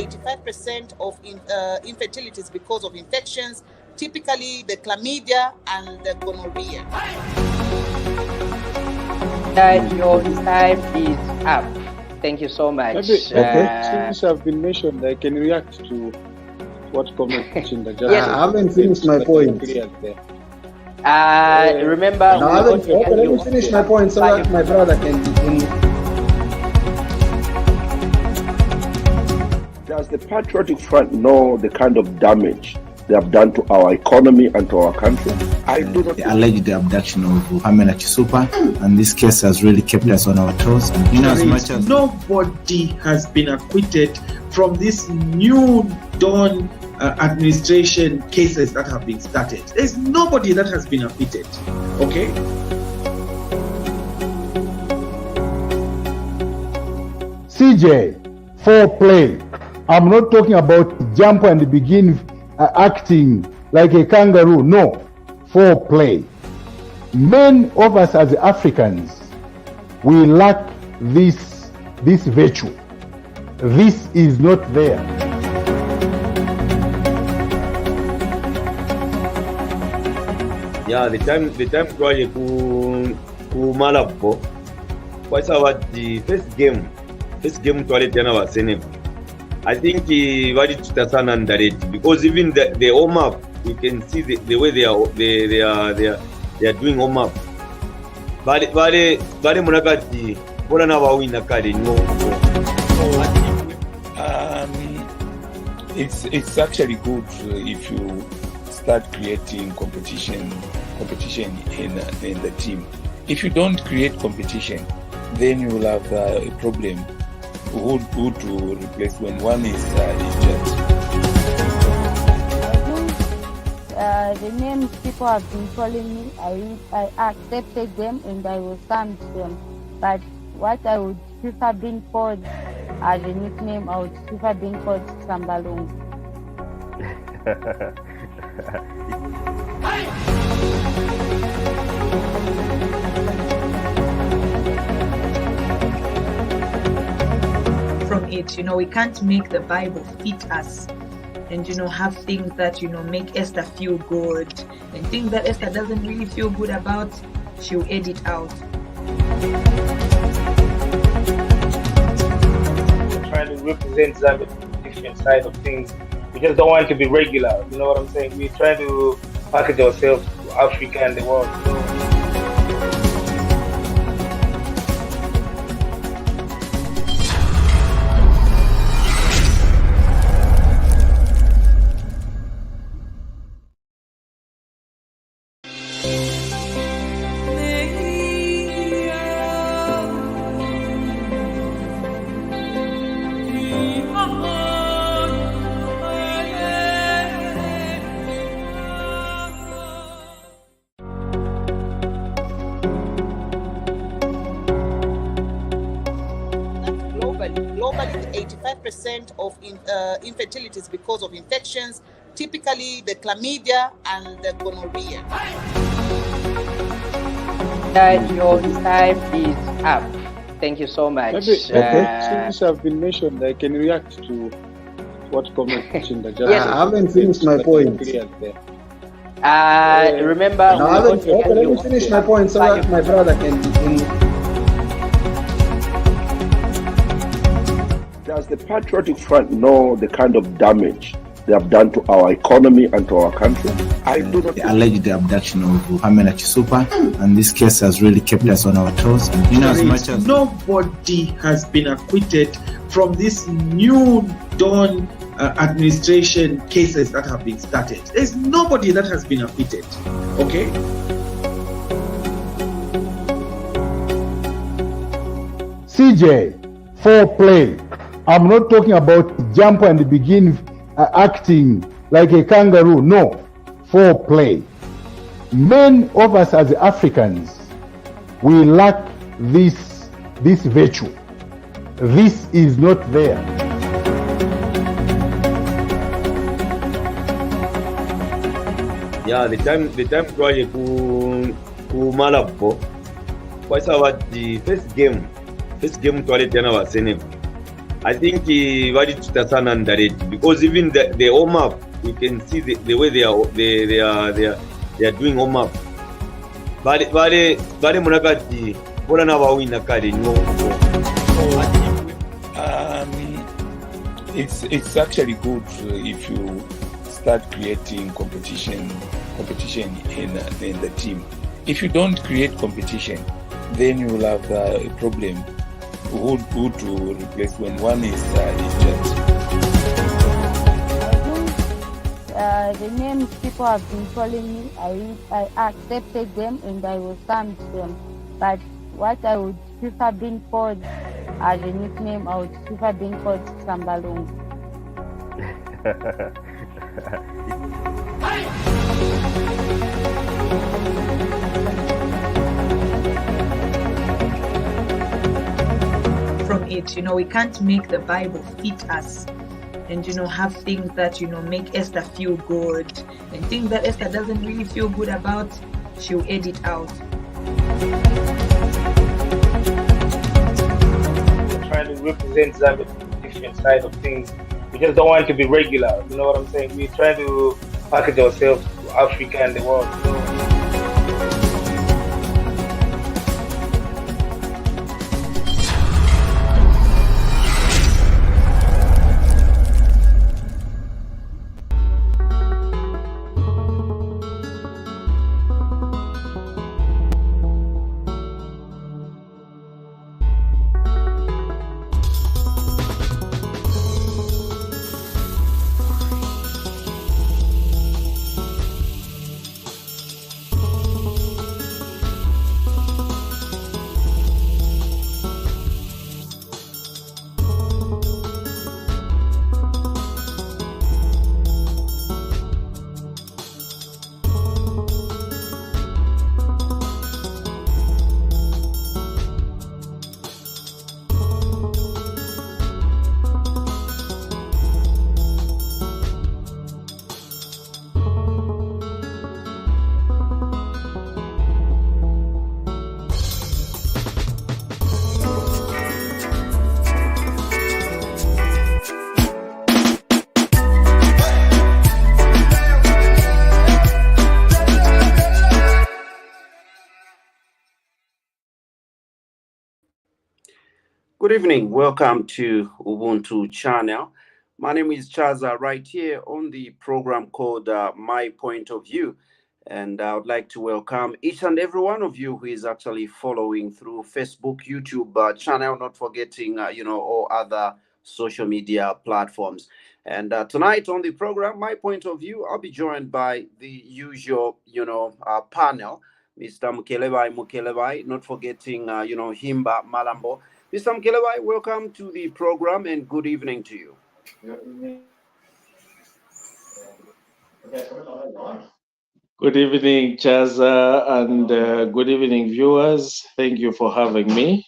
85% of infertility is because of infections, typically the chlamydia and the gonorrhea. Your time is up. Thank you so much. Okay. Since I've been mentioned, I can react to what comment in the chat. Yes. I haven't finished my point. Remember, No, let me finish my point so that my brother can. Does the Patriotic Front know the kind of damage they have done to our economy and to our country? I do not. The alleged abduction of Pamela Chisupa, and this case has really kept us on our toes. And as much as nobody has been acquitted from this new dawn administration cases that have been started. There's nobody that has been acquitted. Okay. CJ, foreplay. I'm not talking about jump and begin acting like a kangaroo. No, foreplay. Many of us as Africans, we lack this virtue. This is not there. Yeah, the time kwaje ku Malabo. What's about the first game twale tena wa Senegal. I think very tutasana underrated because even the warm up, you can see the way they are doing warm up. Bare munakati bona na bawina kale no. It's actually good if you start creating competition in the team. If you don't create competition, then you will have a problem. Who to replace when one is injured? The names people have been calling me, I accepted them and I will stand them. But what I would prefer being called as a nickname, I would prefer being called Sambalung. From it, we can't make the Bible fit us and have things that make Esther feel good, and things that Esther doesn't really feel good about, she'll edit out. We're trying to represent Zambia from a different side of things. We just don't want to be regular, you know what I'm saying? We're trying to package ourselves to Africa and the world. Globally, 85% of infertility is because of infections, typically the chlamydia and the gonorrhea. Your time is up. Thank you so much. Okay. Since I've been mentioned, I can react to what comment in the chat. Yes. I haven't finished my point. Remember, no, let me finish my point so that my brother can. Does the Patriotic Front know the kind of damage they have done to our economy and to our country? I do not. The alleged abduction of Pamela Chisupa, and this case has really kept us on our toes. And as much as nobody has been acquitted from this new dawn administration cases that have been started. There's nobody that has been acquitted. Okay. CJ, foreplay. I'm not talking about jump and begin acting like a kangaroo. No, foreplay. Many of us as Africans, we lack this virtue. This is not there. Yeah, the time kwaje ku Malabo. What's about the first game twale tena wa Senegal. I think very Chitasana underrated because even the warm up, you can see the way they are doing warm up. Vale munakati bona na wawina kale nyo. It's actually good if you start creating competition in the team. If you don't create competition, then you will have a problem. Who to replace when one is injured? The names people have been calling me, I accepted them and I welcomed them. But what I would prefer being called as a nickname, I would prefer being called Sambalung. From it, we can't make the Bible fit us. And have things that make Esther feel good, and things that Esther doesn't really feel good about, she'll edit out. We're trying to represent Zambia from a different side of things. We just don't want to be regular. You know what I'm saying? We try to package ourselves to Africa and the world. Good evening. Welcome to Ubuntu channel. My name is Chaza, right here on the program called My Point of View. And I would like to welcome each and every one of you who is actually following through Facebook, YouTube channel, not forgetting, all other social media platforms. And tonight on the program, My Point of View, I'll be joined by the usual, panel, Mr. Mukelebai, not forgetting, Himba Malambo. Mr. Mukelebai, welcome to the program and good evening to you. Good evening, Chaza, and good evening, viewers. Thank you for having me.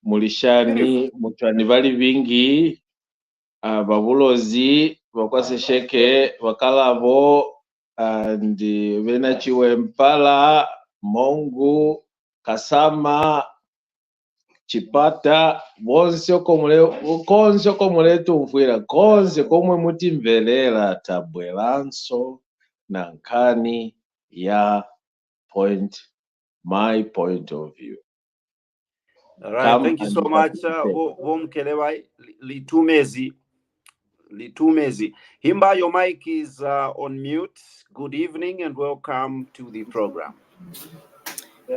Mulishani, muchani bali bingi, babulozi, bakwasesheke, bakalabo, and Venachiwe Mpala, Mongu, Kasama, Chipata, konse komule tumfwira, konse komwe mutimvelela tabwelanso nankani ya my point of view. All right, thank you so much, Mukelebai. Litumezi. Himba, your mic is on mute. Good evening and welcome to the program.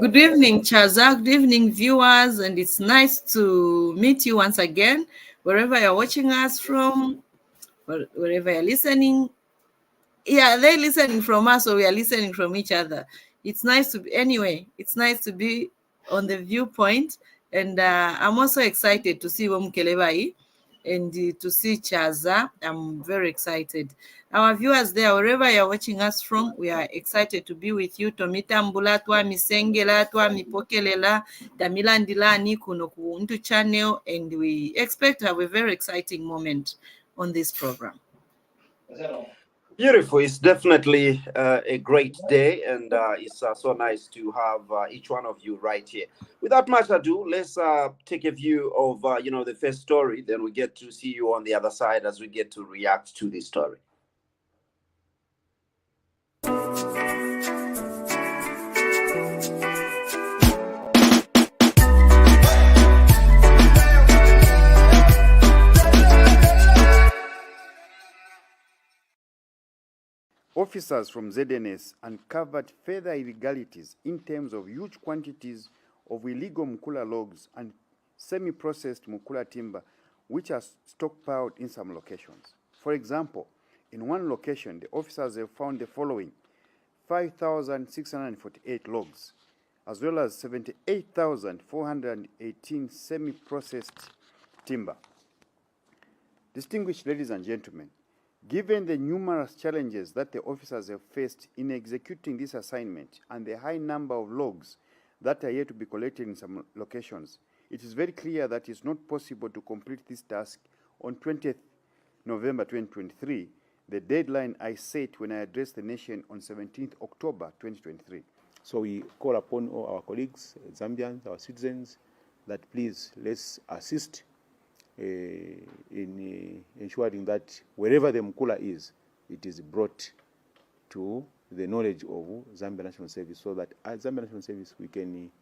Good evening, Chaza. Good evening, viewers, and it's nice to meet you once again, wherever you're watching us from, wherever you're listening. Yeah, they're listening from us, so we are listening from each other. It's nice to be, it's nice to be on the viewpoint, and I'm also excited to see Mukelebai and to see Chaza. I'm very excited. Our viewers there, wherever you're watching us from, we are excited to be with you. Tomita mbula twa misengela twa mipokelela tamila ndilani kuno Ubuntu channel, and we expect to have a very exciting moment on this program. Beautiful. It's definitely a great day, and it's so nice to have each one of you right here. Without much ado, let's take a view of the first story. Then we get to see you on the other side as we get to react to this story. Officers from ZNS uncovered further illegalities in terms of huge quantities of illegal Mukula logs and semi-processed Mukula timber, which are stockpiled in some locations. For example, in one location, the officers have found the following: 5,648 logs, as well as 78,418 semi-processed timber. Distinguished ladies and gentlemen, given the numerous challenges that the officers have faced in executing this assignment and the high number of logs that are yet to be collected in some locations, it is very clear that it's not possible to complete this task on 20th November 2023, the deadline I set when I addressed the nation on 17th October 2023. So we call upon all our colleagues, Zambians, our citizens, that please let's assist in ensuring that wherever the Mukula is, it is brought to the knowledge of Zambia National Service, so that as Zambia National Service we can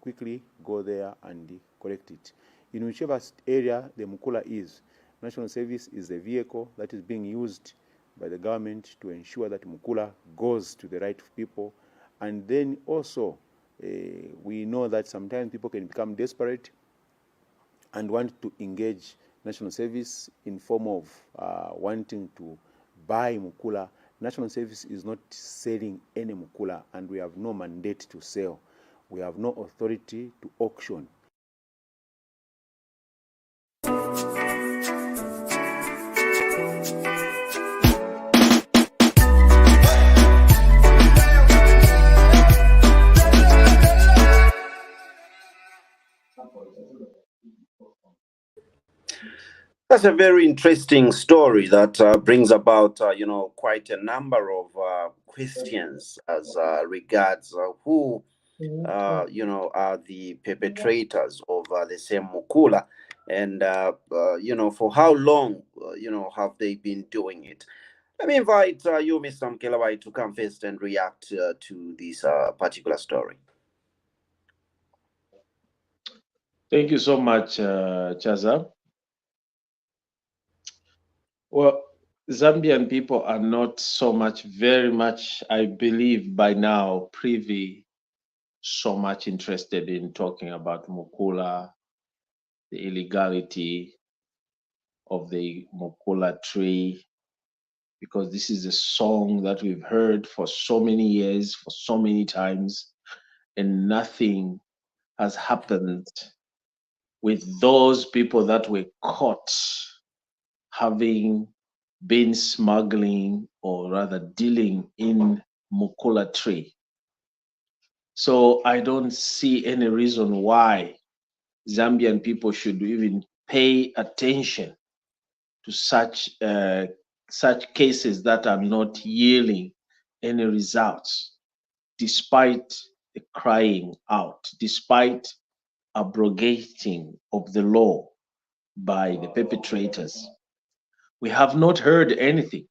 quickly go there and collect it. In whichever area the Mukula is, National Service is the vehicle that is being used by the government to ensure that Mukula goes to the right people. And then also we know that sometimes people can become desperate and want to engage National Service in form of wanting to buy Mukula. National Service is not selling any Mukula, and we have no mandate to sell. We have no authority to auction. That's a very interesting story that brings about, quite a number of questions as regards who, are the perpetrators of the same Mukula, and for how long, have they been doing it. Let me invite you, Mr. Mkelawai, to come first and react to this particular story. Thank you so much, Chaza. Well, Zambian people are not very much, I believe by now, so much interested in talking about Mukula, the illegality of the Mukula tree, because this is a song that we've heard for so many years, for so many times, and nothing has happened with those people that were caught having been smuggling, or rather dealing in Mukula tree. So I don't see any reason why Zambian people should even pay attention to such cases that are not yielding any results, despite the crying out, despite abrogating of the law by the perpetrators. We have not heard anything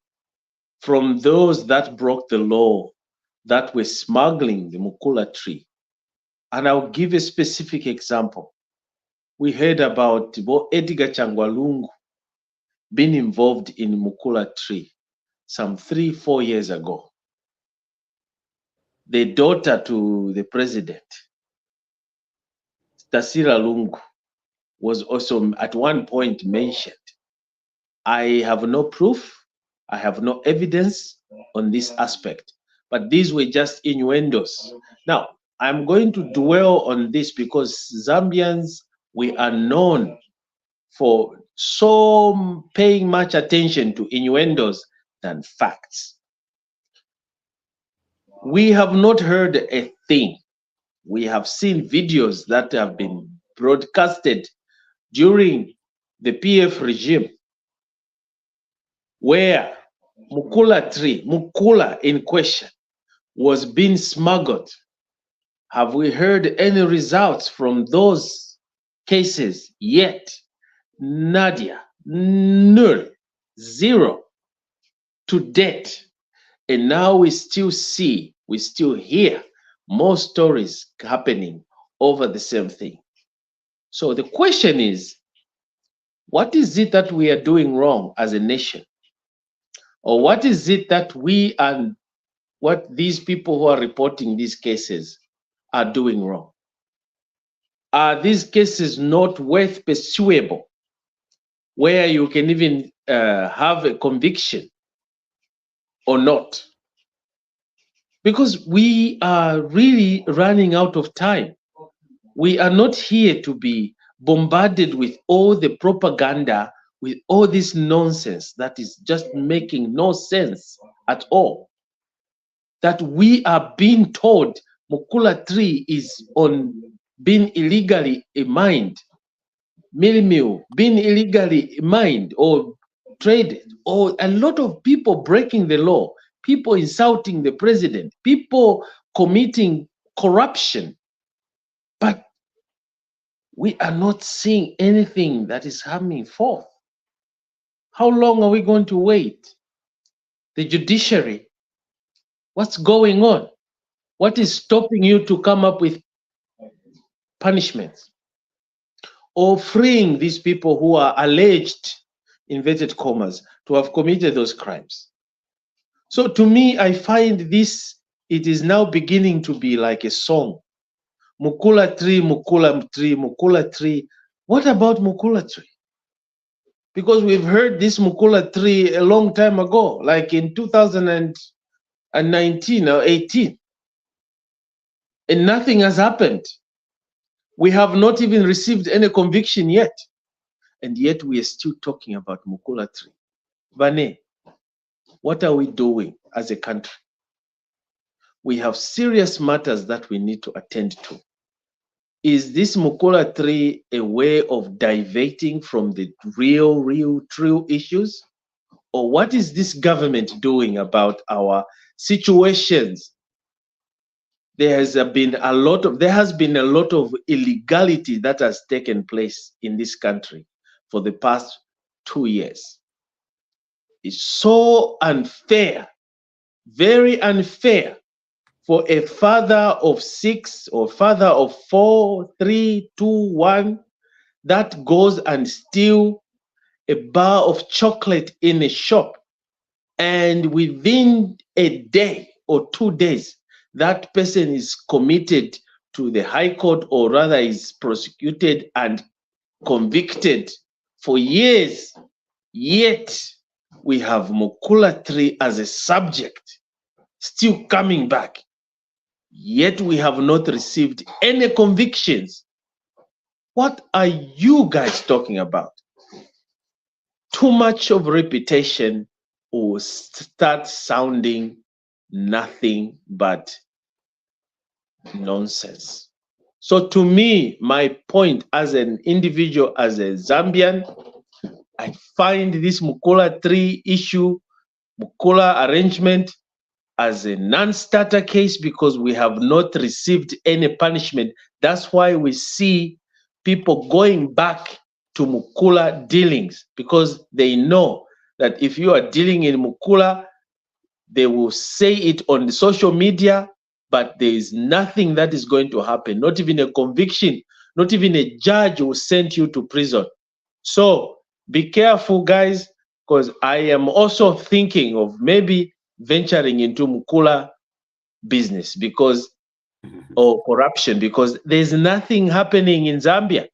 from those that broke the law, that were smuggling the Mukula tree. And I'll give a specific example. We heard about Edgar Changwalungu being involved in Mukula tree some 3-4 years ago. The daughter to the president, Tasira Lungu, was also at one point mentioned. I have no proof, I have no evidence on this aspect, but these were just innuendos. Now, I'm going to dwell on this because Zambians, we are known for so paying much attention to innuendos than facts. We have not heard a thing. We have seen videos that have been broadcasted during the PF regime, where Mukula in question, was being smuggled. Have we heard any results from those cases yet? Nadia, null, zero to date. And now we still hear more stories happening over the same thing. So the question is, what is it that we are doing wrong as a nation? Or what is it that we and what these people who are reporting these cases are doing wrong? Are these cases not worth pursuable, where you can even have a conviction or not? Because we are really running out of time. We are not here to be bombarded with all the propaganda, with all this nonsense that is just making no sense at all. That we are being told Mukula 3 is on being illegally mined, mill being illegally mined or traded, or a lot of people breaking the law, people insulting the president, people committing corruption. But we are not seeing anything that is coming forth. How long are we going to wait? The judiciary, what's going on? What is stopping you to come up with punishments or freeing these people who are alleged, inverted commas, to have committed those crimes? So to me, I find this, it is now beginning to be like a song. Mukula 3, Mukula 3, Mukula 3. What about Mukula 3? Because we've heard this Mukula 3 a long time ago, like in 2019 or 18. And nothing has happened. We have not even received any conviction yet. And yet we are still talking about Mukula 3. Vane, what are we doing as a country? We have serious matters that we need to attend to. Is this Mukula 3 a way of diverting from the real, true issues? Or what is this government doing about our situations? There has been a lot of illegality that has taken place in this country for the past 2 years. It's so unfair, very unfair, for a father of 6 or father of 4, 3, 2, 1 that goes and steals a bar of chocolate in a shop, and within a day or 2 days, that person is committed to the High Court, or rather is prosecuted and convicted for years. Yet we have Mukula 3 as a subject still coming back. Yet we have not received any convictions. What are you guys talking about? Too much of repetition will start sounding nothing but nonsense. So to me, my point as an individual, as a Zambian, I find this Mukula 3 issue, Mukula arrangement, as a non-starter case, because we have not received any punishment. That's why we see people going back to Mukula dealings, because they know that if you are dealing in Mukula, they will say it on the social media, but there is nothing that is going to happen, not even a conviction, not even a judge will send you to prison. So be careful, guys, because I am also thinking of maybe venturing into Mukula business because or corruption, because there's nothing happening in Zambia.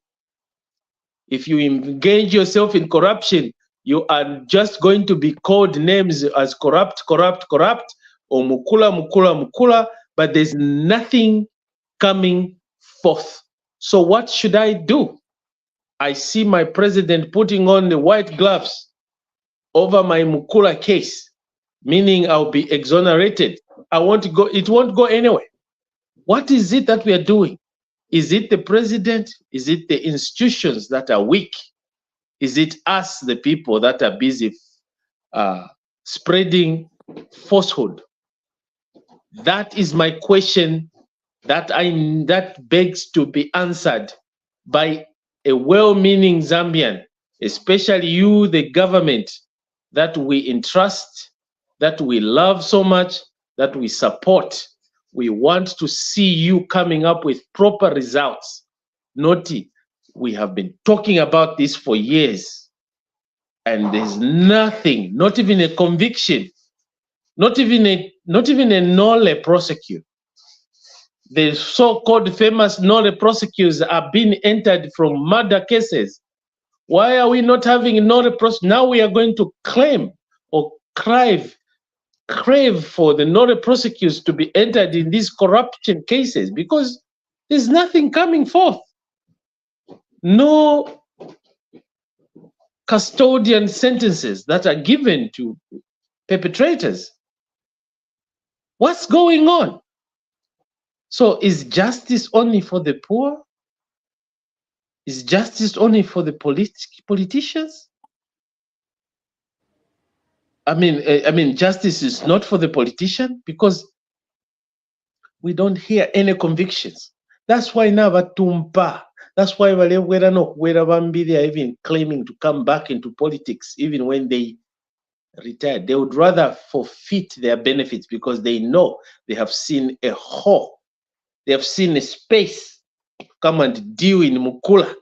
If you engage yourself in corruption, you are just going to be called names as corrupt, or Mukula, but there's nothing coming forth. So what should I do? I see my president putting on the white gloves over my Mukula case, meaning I'll be exonerated. I want to go, it won't go anywhere. What is it that we are doing? Is it the president? Is it the institutions that are weak? Is it us, the people that are busy spreading falsehood? That is my question that begs to be answered by a well-meaning Zambian, especially you, the government that we entrust, that we love so much, that we support. We want to see you coming up with proper results. We have been talking about this for years, and there's nothing, not even a conviction, not even a nolle prosecute. The so-called famous nolle prosecutors are being entered from murder cases. Why are we not having nolle prosecute? Now we are going to claim or crave for the nolle prosecutors to be entered in these corruption cases because there's nothing coming forth. No custodian sentences that are given to perpetrators. What's going on? So is justice only for the poor? Is justice only for the politicians? I mean, justice is not for the politician because we don't hear any convictions. That's why now Batumpa. That's why they are even claiming to come back into politics, even when they retired. They would rather forfeit their benefits because they know they have seen a hole. They have seen a space to come and deal in Mukula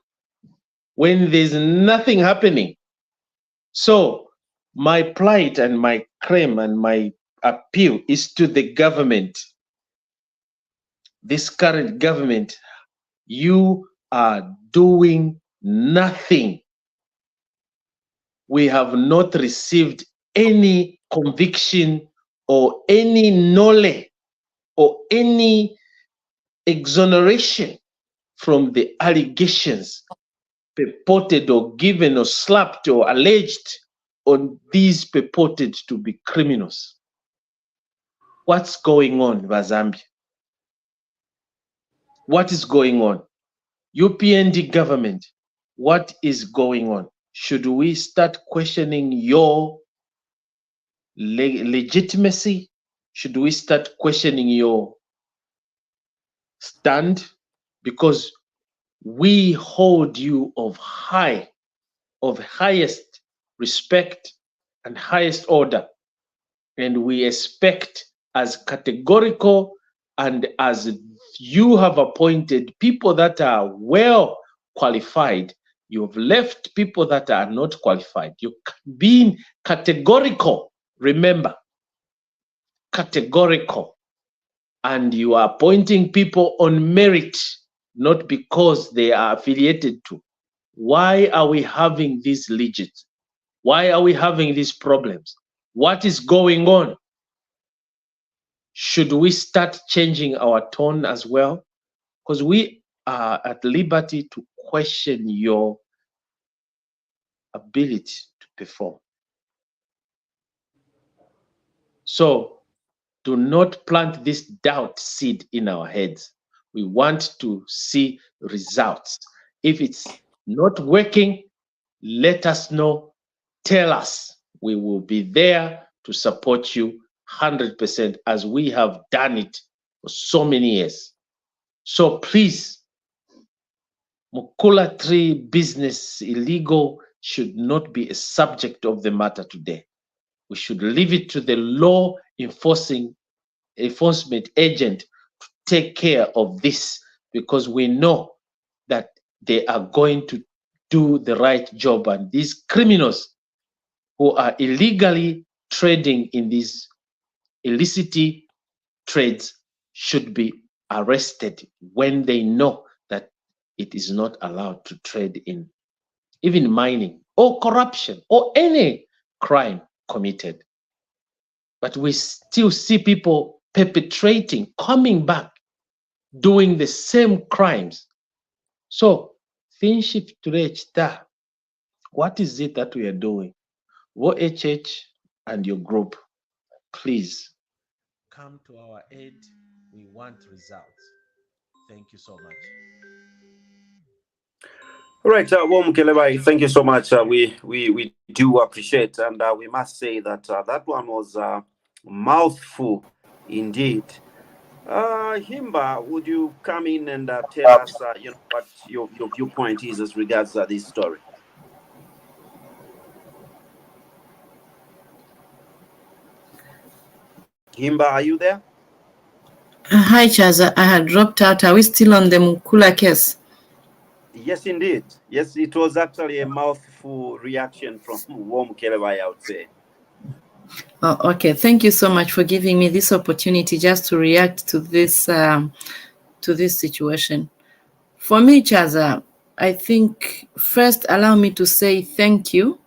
when there's nothing happening. So my plight and my claim and my appeal is to the government. This current government, you are doing nothing. We have not received any conviction or any nolle or any exoneration from the allegations purported or given or slapped or alleged on these purported to be criminals. What's going on, Zambia? What is going on? UPND government, what is going on? Should we start questioning your legitimacy? Should we start questioning your stand? Because we hold you of highest respect and highest order. And we expect as categorical and as you have appointed people that are well qualified. You have left people that are not qualified. You're being categorical, remember, categorical. And you are appointing people on merit, not because they are affiliated to. Why are we having these legits? Why are we having these problems? What is going on? Should we start changing our tone as well? Because we are at liberty to question your ability to perform. So do not plant this doubt seed in our heads. We want to see results. If it's not working, let us know. Tell us. We will be there to support you 100% as we have done it for so many years. So please, Mukula Tree business illegal should not be a subject of the matter today. We should leave it to the law enforcement agent to take care of this because we know that they are going to do the right job, and these criminals who are illegally trading in these illicit trades should be arrested when they know that it is not allowed to trade in even mining or corruption or any crime committed. But we still see people perpetrating, coming back, doing the same crimes. So, Finship Turechta, what is it that we are doing? WHH and your group, please come to our aid. We want results. Thank you so much. All right, Mukelebai, thank you so much. We do appreciate, and we must say that that one was a mouthful indeed. Himba, would you come in and tell us, what your viewpoint is as regards this story? Himba, are you there? Hi, Chaza. I had dropped out. Are we still on the Mukula case? Yes, indeed. Yes, it was actually a mouthful reaction from Mukelebai, I would say. Oh, okay. Thank you so much for giving me this opportunity just to react to this situation. For me, Chaza, I think first allow me to say thank you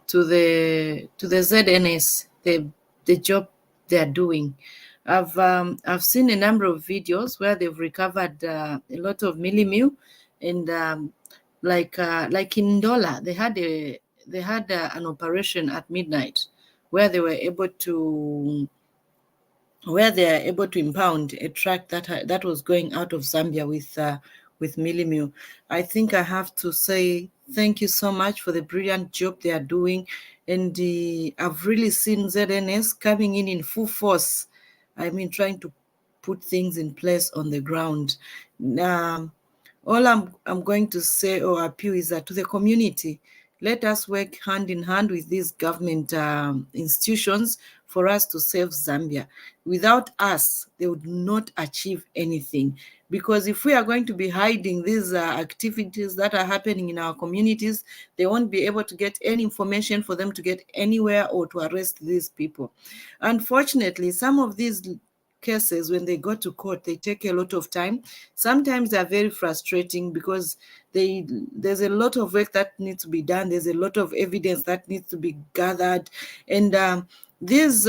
to the ZNS, the job they are doing. I've seen a number of videos where they've recovered a lot of millimil, and like in Ndola, they had an operation at midnight where they were able to impound a truck that was going out of Zambia with millimil. I think I have to say thank you so much for the brilliant job they are doing, and I've really seen ZNS coming in full force. I mean, trying to put things in place on the ground. All I'm going to say or appeal is that to the community, let us work hand in hand with these government institutions for us to save Zambia. Without us, they would not achieve anything. Because if we are going to be hiding these activities that are happening in our communities, they won't be able to get any information for them to get anywhere or to arrest these people. Unfortunately, some of these cases, when they go to court, they take a lot of time. Sometimes they're very frustrating because there's a lot of work that needs to be done. There's a lot of evidence that needs to be gathered. And these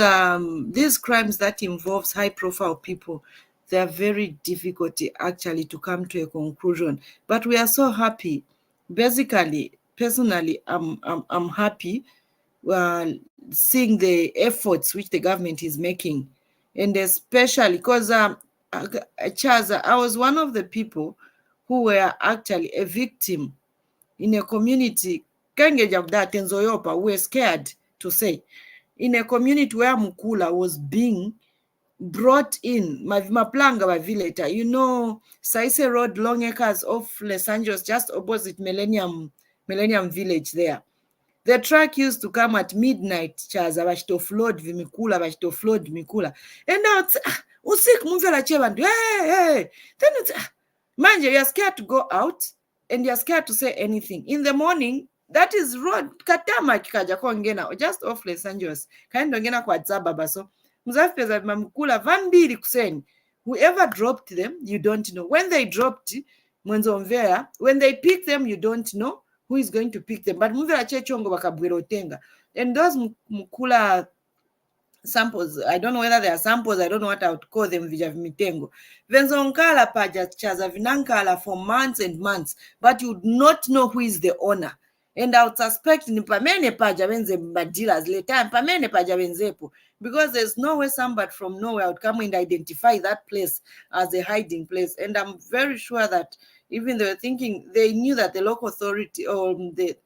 crimes that involves high-profile people, they are very difficult actually to come to a conclusion. But we are so happy. Basically, personally, I'm happy seeing the efforts which the government is making. And especially because Chaza, I was one of the people who were actually a victim in a community, Nzoyopa, were scared to say, in a community where Mukula was being brought in, Maplanga by Villeta, Saise Road, Long Acres off Los Angeles, just opposite Millennium Village there. The truck used to come at midnight, Chaza, bachitofload Mikula. And now it's, hey. Then it's, manje, you're scared to go out and you're scared to say anything. In the morning, that is road, Katama kikaja kwa ngena, just off Los Angeles. Kaendo ngena kwa Zababa, so, Muzafpeza Mamukula, vambiri kuseni. Whoever dropped them, you don't know. When they dropped, Mwenzo when they pick them, you don't know who is going to pick them. But Muvela Chechongo bakabwero tenga. And those Mukula samples, I don't know whether they are samples, I don't know what I would call them, Vijavimitengo. Venzonkala paja chaza vinankala for months and months, but you would not know who is the owner. And I would suspect Nipamene paja venze dealers later, Pamene paja venzepo, because there's no way somebody from nowhere would come and identify that place as a hiding place. And I'm very sure that even they were thinking, they knew that the local authority or the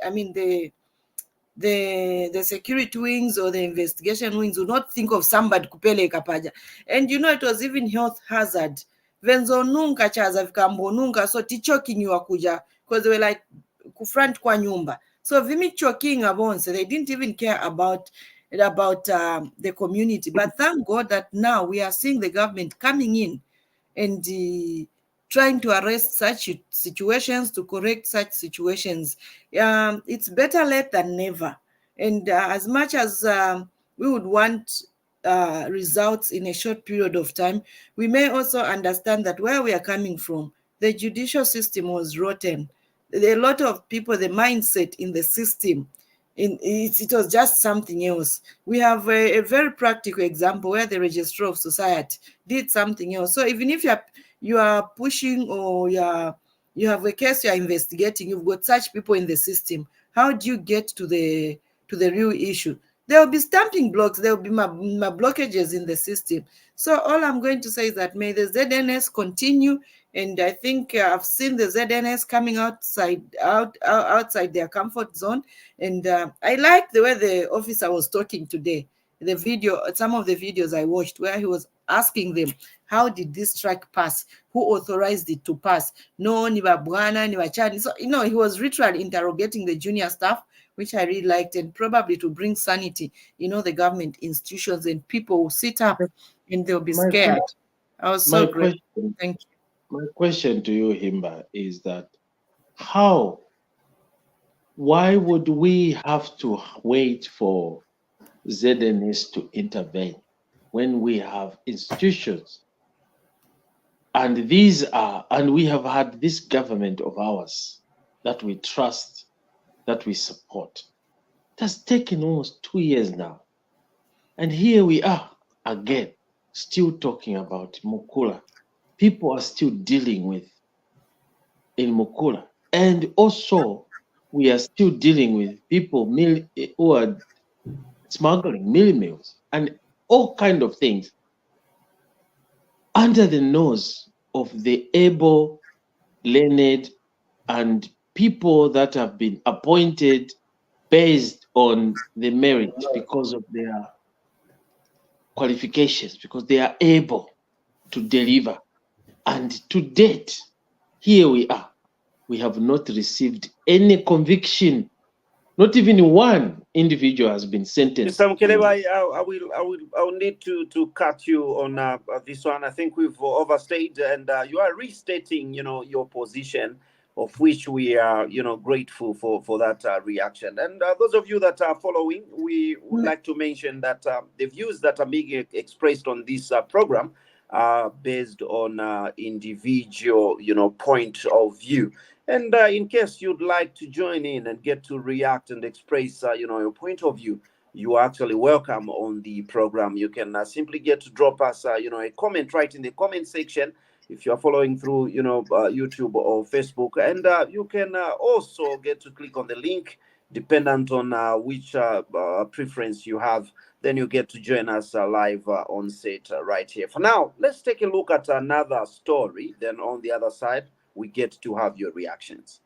security wings or the investigation wings would not think of somebody kupele kapaja. And it was even health hazard. Venzo nunka chaza vikambo nunka, so tichoking you wakuja, because they were like kufront kwa nyumba. So vimi choking abonse, they didn't even care about the community. But thank God that now we are seeing the government coming in and trying to arrest such situations, to correct such situations. It's better late than never. And as much as we would want results in a short period of time, we may also understand that where we are coming from, the judicial system was rotten. A lot of people, the mindset in the system, it was just something else. We have a very practical example where the Registrar of Society did something else. So even if you are pushing or you have a case you are investigating, you've got such people in the system, how do you get to the real issue? there will be stumbling blocks, there will be blockages in the system. So all I'm going to say is that may the ZNS continue, and I think I've seen the ZNS coming outside their comfort zone, and I like the way the officer was talking today. The video, some of the videos I watched, where he was asking them, how did this truck pass? Who authorized it to pass? No, ni Bwana, ni Wachani. So, he was literally interrogating the junior staff, which I really liked, and probably to bring sanity, the government institutions, and people will sit up and they'll be scared. I was so grateful. Thank you. My question to you, Himba, is that why would we have to wait for ZNS to intervene when we have institutions and we have had this government of ours that we trust, that we support? It has taken almost 2 years now, and here we are again still talking about Mukula. People are still dealing with in Mukula, and also we are still dealing with people who are smuggling mealie meals and all kind of things under the nose of the able, learned, and people that have been appointed based on the merit because of their qualifications, because they are able to deliver. And to date, here we are. We have not received any conviction. Not even one individual has been sentenced. Mr. Mukeleba, I will need to cut you on this one. I think we've overstayed, and you are restating, your position, of which we are, grateful for that reaction. And those of you that are following, we would like to mention that the views that are being expressed on this program are based on individual, point of view. And in case you'd like to join in and get to react and express, your point of view, you are actually welcome on the program. You can simply get to drop us, a comment right in the comment section if you are following through, YouTube or Facebook. And you can also get to click on the link, dependent on which preference you have. Then you get to join us live on set right here. For now, let's take a look at another story. Then on the other side, we get to have your reactions.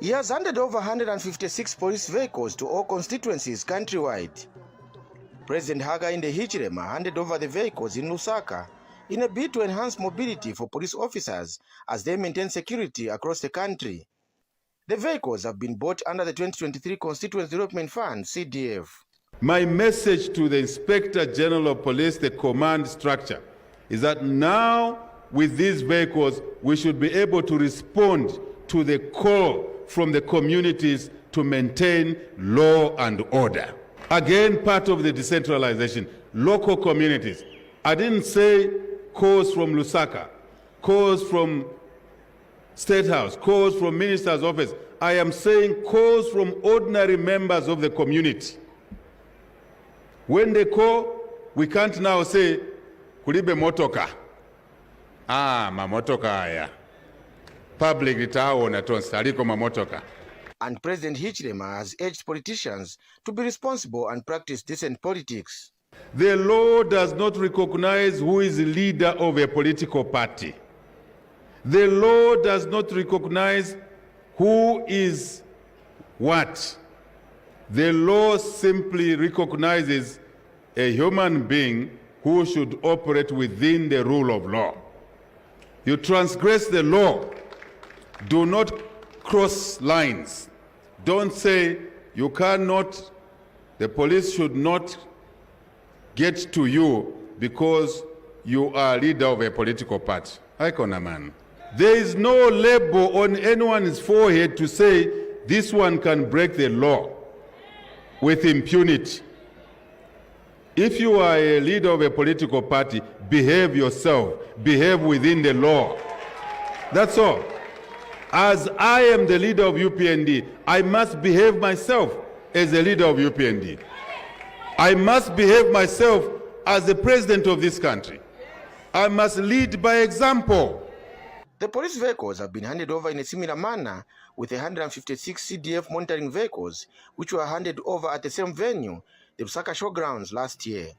He has handed over 156 police vehicles to all constituencies countrywide. President Hakainde Hichilema handed over the vehicles in Lusaka in a bid to enhance mobility for police officers as they maintain security across the country. The vehicles have been bought under the 2023 Constituency Development Fund, CDF. My message to the Inspector General of Police, the command structure, is that now with these vehicles, we should be able to respond to the call from the communities to maintain law and order. Again, part of the decentralization, local communities. I didn't say calls from Lusaka, calls from State House, calls from Minister's Office. I am saying calls from ordinary members of the community. When they call, we can't now say, kulibe motoka. Mamotoka haya. Public itaona tonsa aliko mamotoka. And President Hichilema has urged politicians to be responsible and practice decent politics. The law does not recognize who is the leader of a political party. The law does not recognize who is what. The law simply recognizes a human being who should operate within the rule of law. You transgress the law. Do not cross lines. Don't say you cannot, the police should not get to you because you are leader of a political party. Man. There is no label on anyone's forehead to say this one can break the law with impunity. If you are a leader of a political party, behave yourself, behave within the law. That's all. As I am the leader of UPND, I must behave myself as a leader of UPND. I must behave myself as the president of this country, I must lead by example. The police vehicles have been handed over in a similar manner, with 156 CDF monitoring vehicles, which were handed over at the same venue, the Lusaka Showgrounds, last year.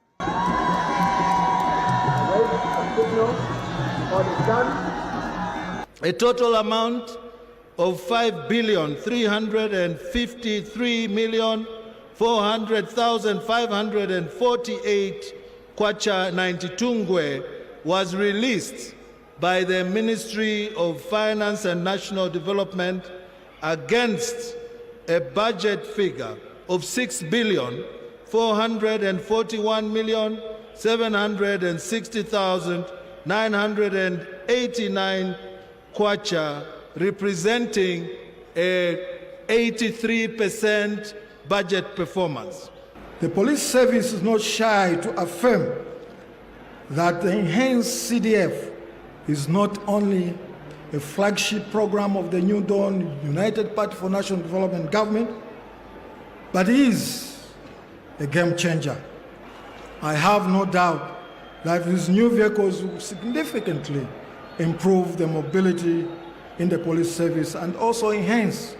A total amount of 5,353,400,548 kwacha 92 was released by the Ministry of Finance and National Development against a budget figure of 6,441,760,989 kwacha, representing a 83% budget performance. The police service is not shy to affirm that the enhanced CDF is not only a flagship program of the New Dawn United Party for National Development government, but is a game changer. I have no doubt that these new vehicles will significantly improve the mobility in the police service and also enhance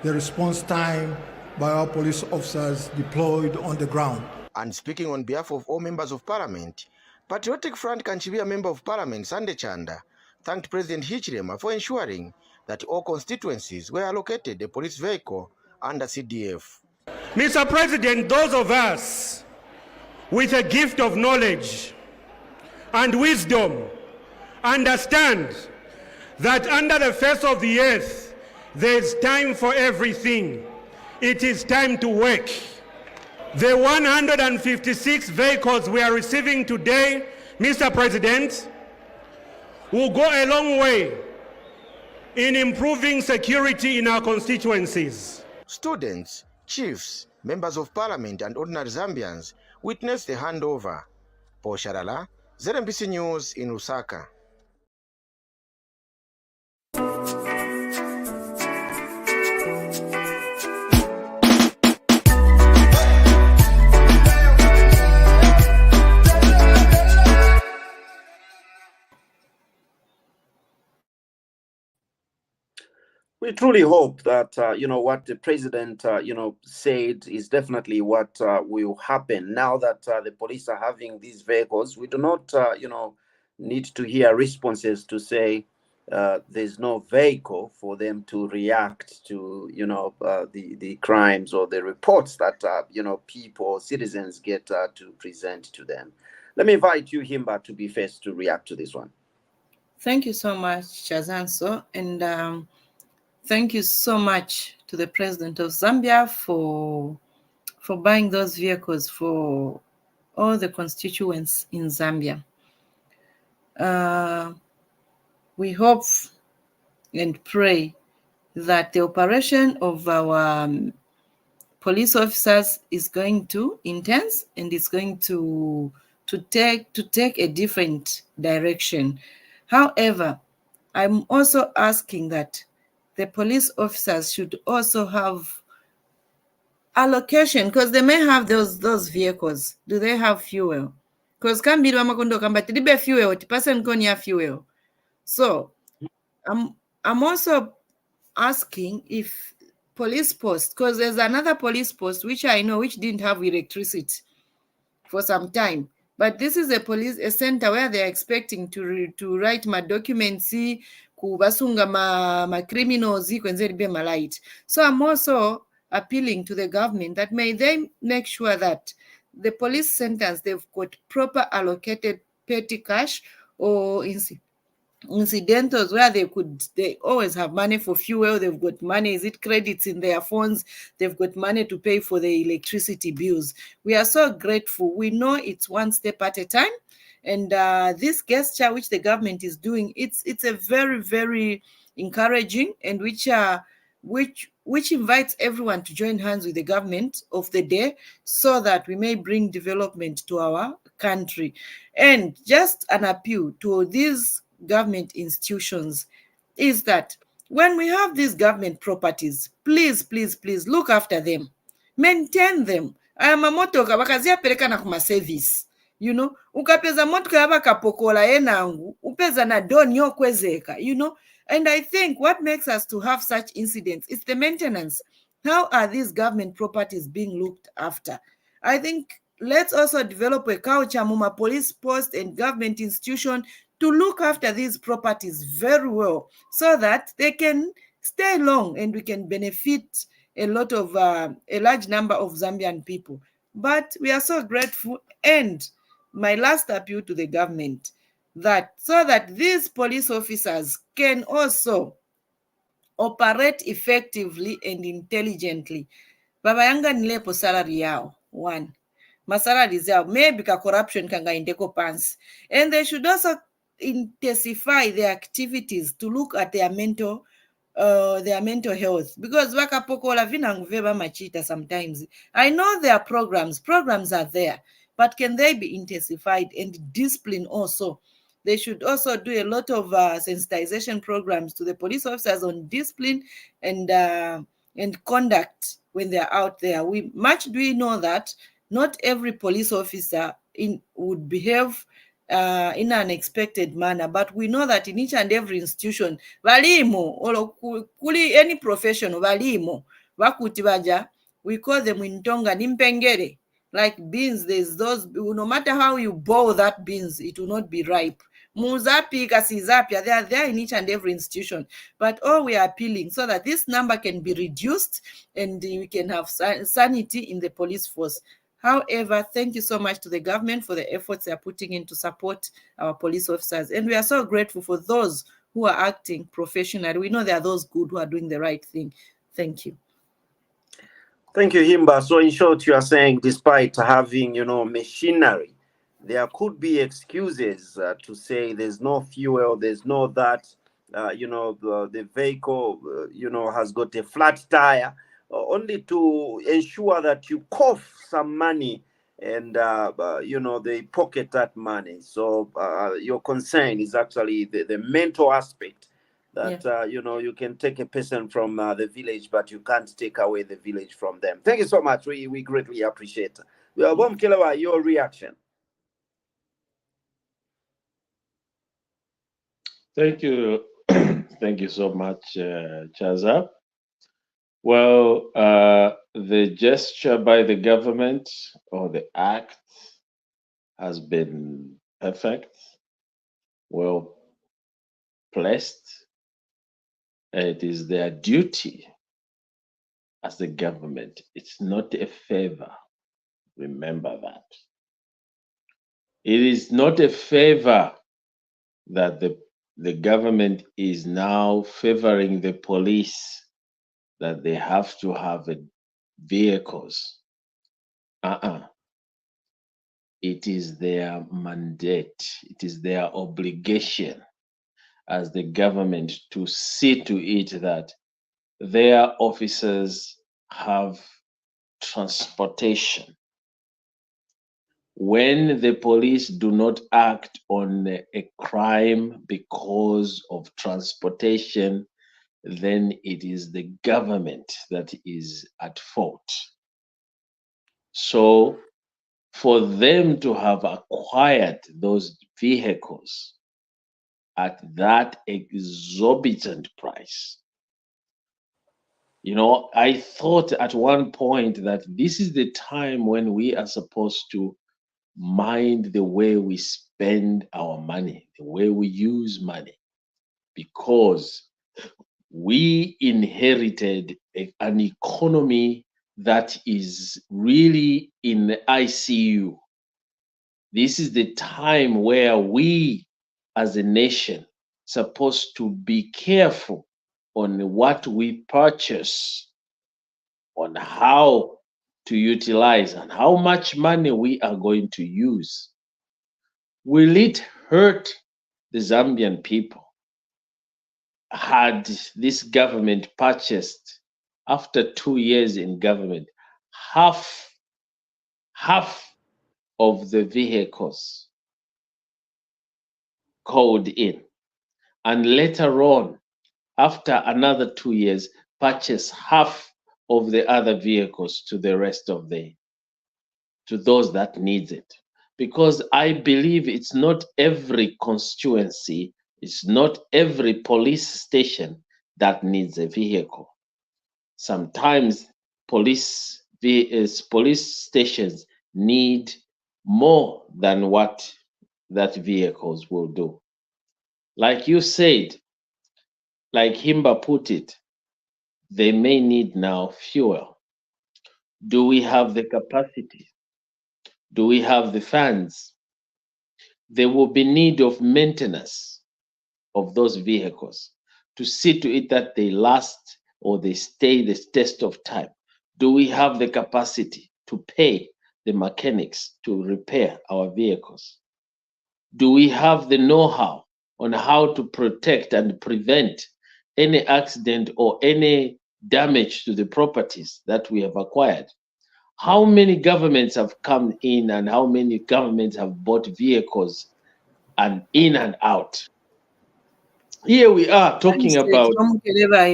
the response time by our police officers deployed on the ground. And speaking on behalf of all members of parliament, Patriotic Front Kanchibia Member of Parliament Sande Chanda thanked President Hichilema for ensuring that all constituencies were allocated a police vehicle under CDF. Mr. President, those of us with a gift of knowledge and wisdom understand that under the face of the earth there is time for everything. It is time to work. The 156 vehicles we are receiving today, Mr. President, will go a long way in improving security in our constituencies. Students, chiefs, members of parliament and ordinary Zambians witnessed the handover. Paul Sharala, ZNBC News in Lusaka. We truly hope that, what the president, said is definitely what will happen. Now that the police are having these vehicles, we do not, need to hear responses to say there's no vehicle for them to react to, the crimes or the reports that, people, citizens get to present to them. Let me invite you, Himba, to be first to react to this one. Thank you so much, Chazanso. And thank you so much to the President of Zambia for buying those vehicles for all the constituents in Zambia. We hope and pray that the operation of our police officers is going to intense and is going to take a different direction. However, I'm also asking that the police officers should also have allocation, because they may have those vehicles. Do they have fuel? Because kambiri wamakondo kamba tilibe fuel, person konya fuel. So I'm also asking if police post, because there's another police post which I know which didn't have electricity for some time. But this is a center where they're expecting to write my documents, kubasunga ma criminals, light. So I'm also appealing to the government that may they make sure that the police centers, they've got proper allocated petty cash or incidentals where they always have money for fuel. They've got money, credits in their phones, they've got money to pay for the electricity bills. We are so grateful. We know it's one step at a time, and this gesture which the government is doing, it's a very, very encouraging, and which invites everyone to join hands with the government of the day so that we may bring development to our country. And just an appeal to these government institutions is that when we have these government properties, please look after them, maintain them. Aya mamotoka bakazia peleka na kuma service. you know, ukapeza motoka yavakapokola yenangu upeza na doni yokwezeka, you know. And I think what makes us to have such incidents is the maintenance. How are these government properties being looked after? I think let's also develop a culture muma police post and government institution to look after these properties very well so that they can stay long and we can benefit a lot of a large number of Zambian people. But we are so grateful. And my last appeal to the government, that so that these police officers can also operate effectively and intelligently, baba yanga nilepo salary yao, one, masalaries yao, maybe ka corruption kanga indeko pants, and they should also intensify their activities to look at their mental health, because vakapokola vinanguveva machita sometimes. I know there are programs are there, but can they be intensified and discipline also? They should also do a lot of sensitization programs to the police officers on discipline and conduct when they're out there. We know that not every police officer would behave in an expected manner, but we know that in each and every institution, valimo or kuli any professional valimo vakuti vaja, we call them in Tonga nimpengere, like beans. There's those, no matter how you boil that beans, it will not be ripe. Muzapi, kasizapia, they are there in each and every institution. But all we are appealing so that this number can be reduced and we can have sanity in the police force. However, thank you so much to the government for the efforts they are putting in to support our police officers. And we are so grateful for those who are acting professionally. We know there are those good who are doing the right thing. Thank you. Thank you, Himba. So in short, you are saying despite having, machinery, there could be excuses to say there's no fuel, there's no that, the vehicle, has got a flat tire, only to ensure that you cough some money and, they pocket that money. So your concern is actually the mental aspect that, you can take a person from the village, but you can't take away the village from them. Thank you so much. We greatly appreciate it. Your reaction. Thank you. Thank you so much, Chaza. Well, the gesture by the government or the act has been perfect, well placed. It is their duty as the government. It's not a favor. Remember that. It is not a favor that the government is now favoring the police, that they have to have vehicles. It is their mandate. It is their obligation as the government to see to it that their officers have transportation. When the police do not act on a crime because of transportation, then it is the government that is at fault. So for them to have acquired those vehicles at that exorbitant price, I thought at one point that this is the time when we are supposed to mind the way we spend our money, the way we use money, because we inherited an economy that is really in the ICU. This is the time where we as a nation supposed to be careful on what we purchase, on how to utilize and how much money we are going to use. Will it hurt the Zambian people had this government purchased, after 2 years in government, half of the vehicles called in, and later on, after another 2 years, purchase half of the other vehicles to the rest of to those that needs it? because I believe it's not every constituency, it's not every police station that needs a vehicle. Sometimes police stations need more than what that vehicles will do. Like you said, like Himba put it, they may need now fuel. Do we have the capacity? Do we have the funds? There will be need of maintenance of those vehicles to see to it that they last or they stay the test of time. Do we have the capacity to pay the mechanics to repair our vehicles? Do we have the know-how on how to protect and prevent any accident or any damage to the properties that we have acquired? How many governments have come in and how many governments have bought vehicles and in and out? Here we are talking about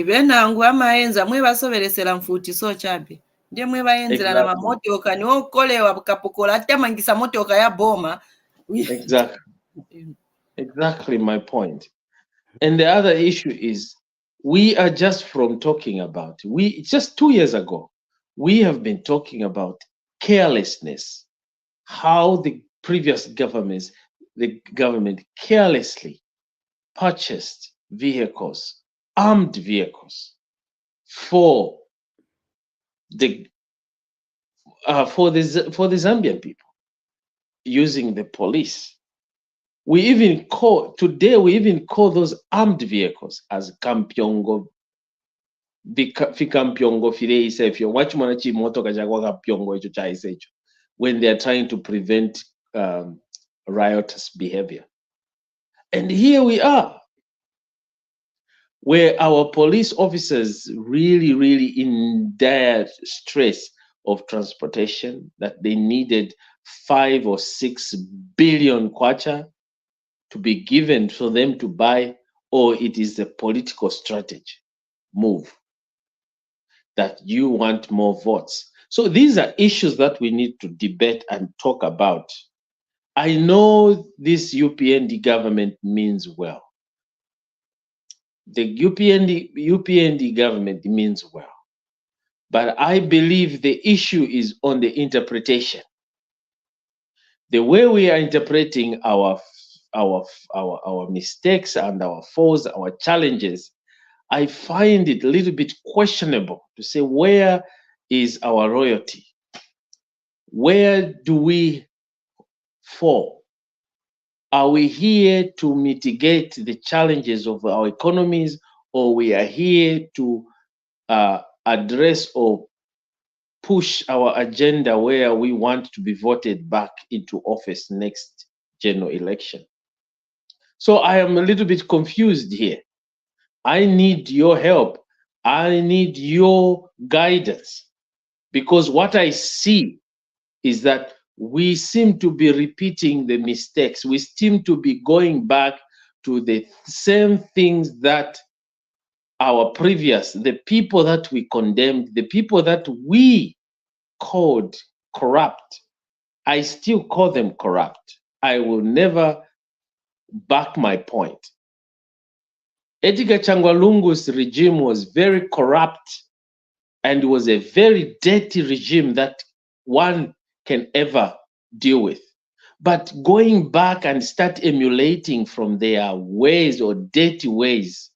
benangu amayenza mwe basoberesera mfutiso chabe ndiye mwe bayenzera na mamotoka niwo kolewa kapokola atemangisa motoka ya boma. Exactly my point. And the other issue is we are just from talking about, just 2 years ago, we have been talking about carelessness, how the previous government carelessly purchased vehicles, armed vehicles for the Zambian people using the police. We even call those armed vehicles as Kampyongo, Fikampyongo Fireise, if you watch Monachi Motoka Jagwa Kampyongo Echo, when they are trying to prevent riotous behavior. And here we are, where our police officers really in dire stress of transportation, that they needed 5 or 6 billion kwacha to be given for them to buy, or it is a political strategy move that you want more votes. So these are issues that we need to debate and talk about. I know this UPND government means well. The UPND government means well. But I believe the issue is on the interpretation. The way we are interpreting our mistakes and our faults, our challenges, I find it a little bit questionable to say, where is our royalty? Where do we fall? Are we here to mitigate the challenges of our economies, or we are here to address or push our agenda where we want to be voted back into office next general election? So I am a little bit confused here. I need your help. I need your guidance, because what I see is that we seem to be repeating the mistakes. We seem to be going back to the same things that the people that we condemned, the people that we called corrupt, I still call them corrupt. I will never back my point. Edgar Changwa-Lungu's regime was very corrupt and was a very dirty regime that one can ever deal with. But going back and start emulating from their ways or dirty ways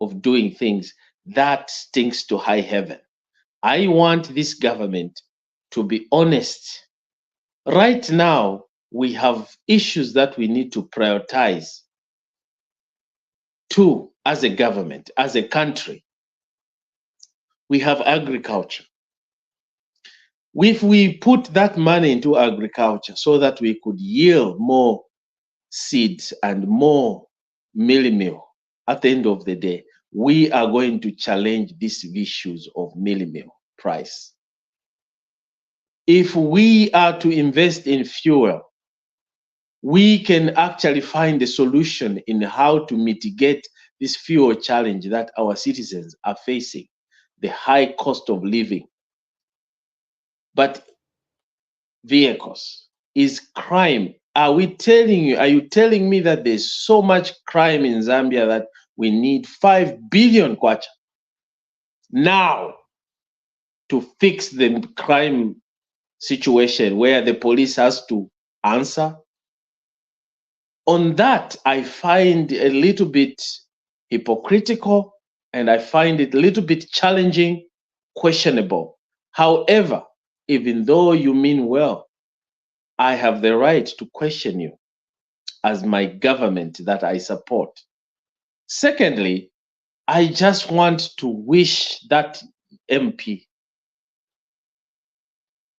of doing things, that stinks to high heaven. I want this government to be honest. Right now, we have issues that we need to prioritize. Two, as a government, as a country, we have agriculture. If we put that money into agriculture so that we could yield more seeds and more mealie meal, at the end of the day, we are going to challenge these issues of mealie meal price. If we are to invest in fuel, we can actually find a solution in how to mitigate this fuel challenge that our citizens are facing, the high cost of living. But vehicles, is crime. Are you telling me that there's so much crime in Zambia that we need 5 billion kwacha now to fix the crime situation where the police has to answer? On that, I find a little bit hypocritical, and I find it a little bit challenging, questionable. However, even though you mean well, I have the right to question you as my government that I support. Secondly, I just want to wish that MP,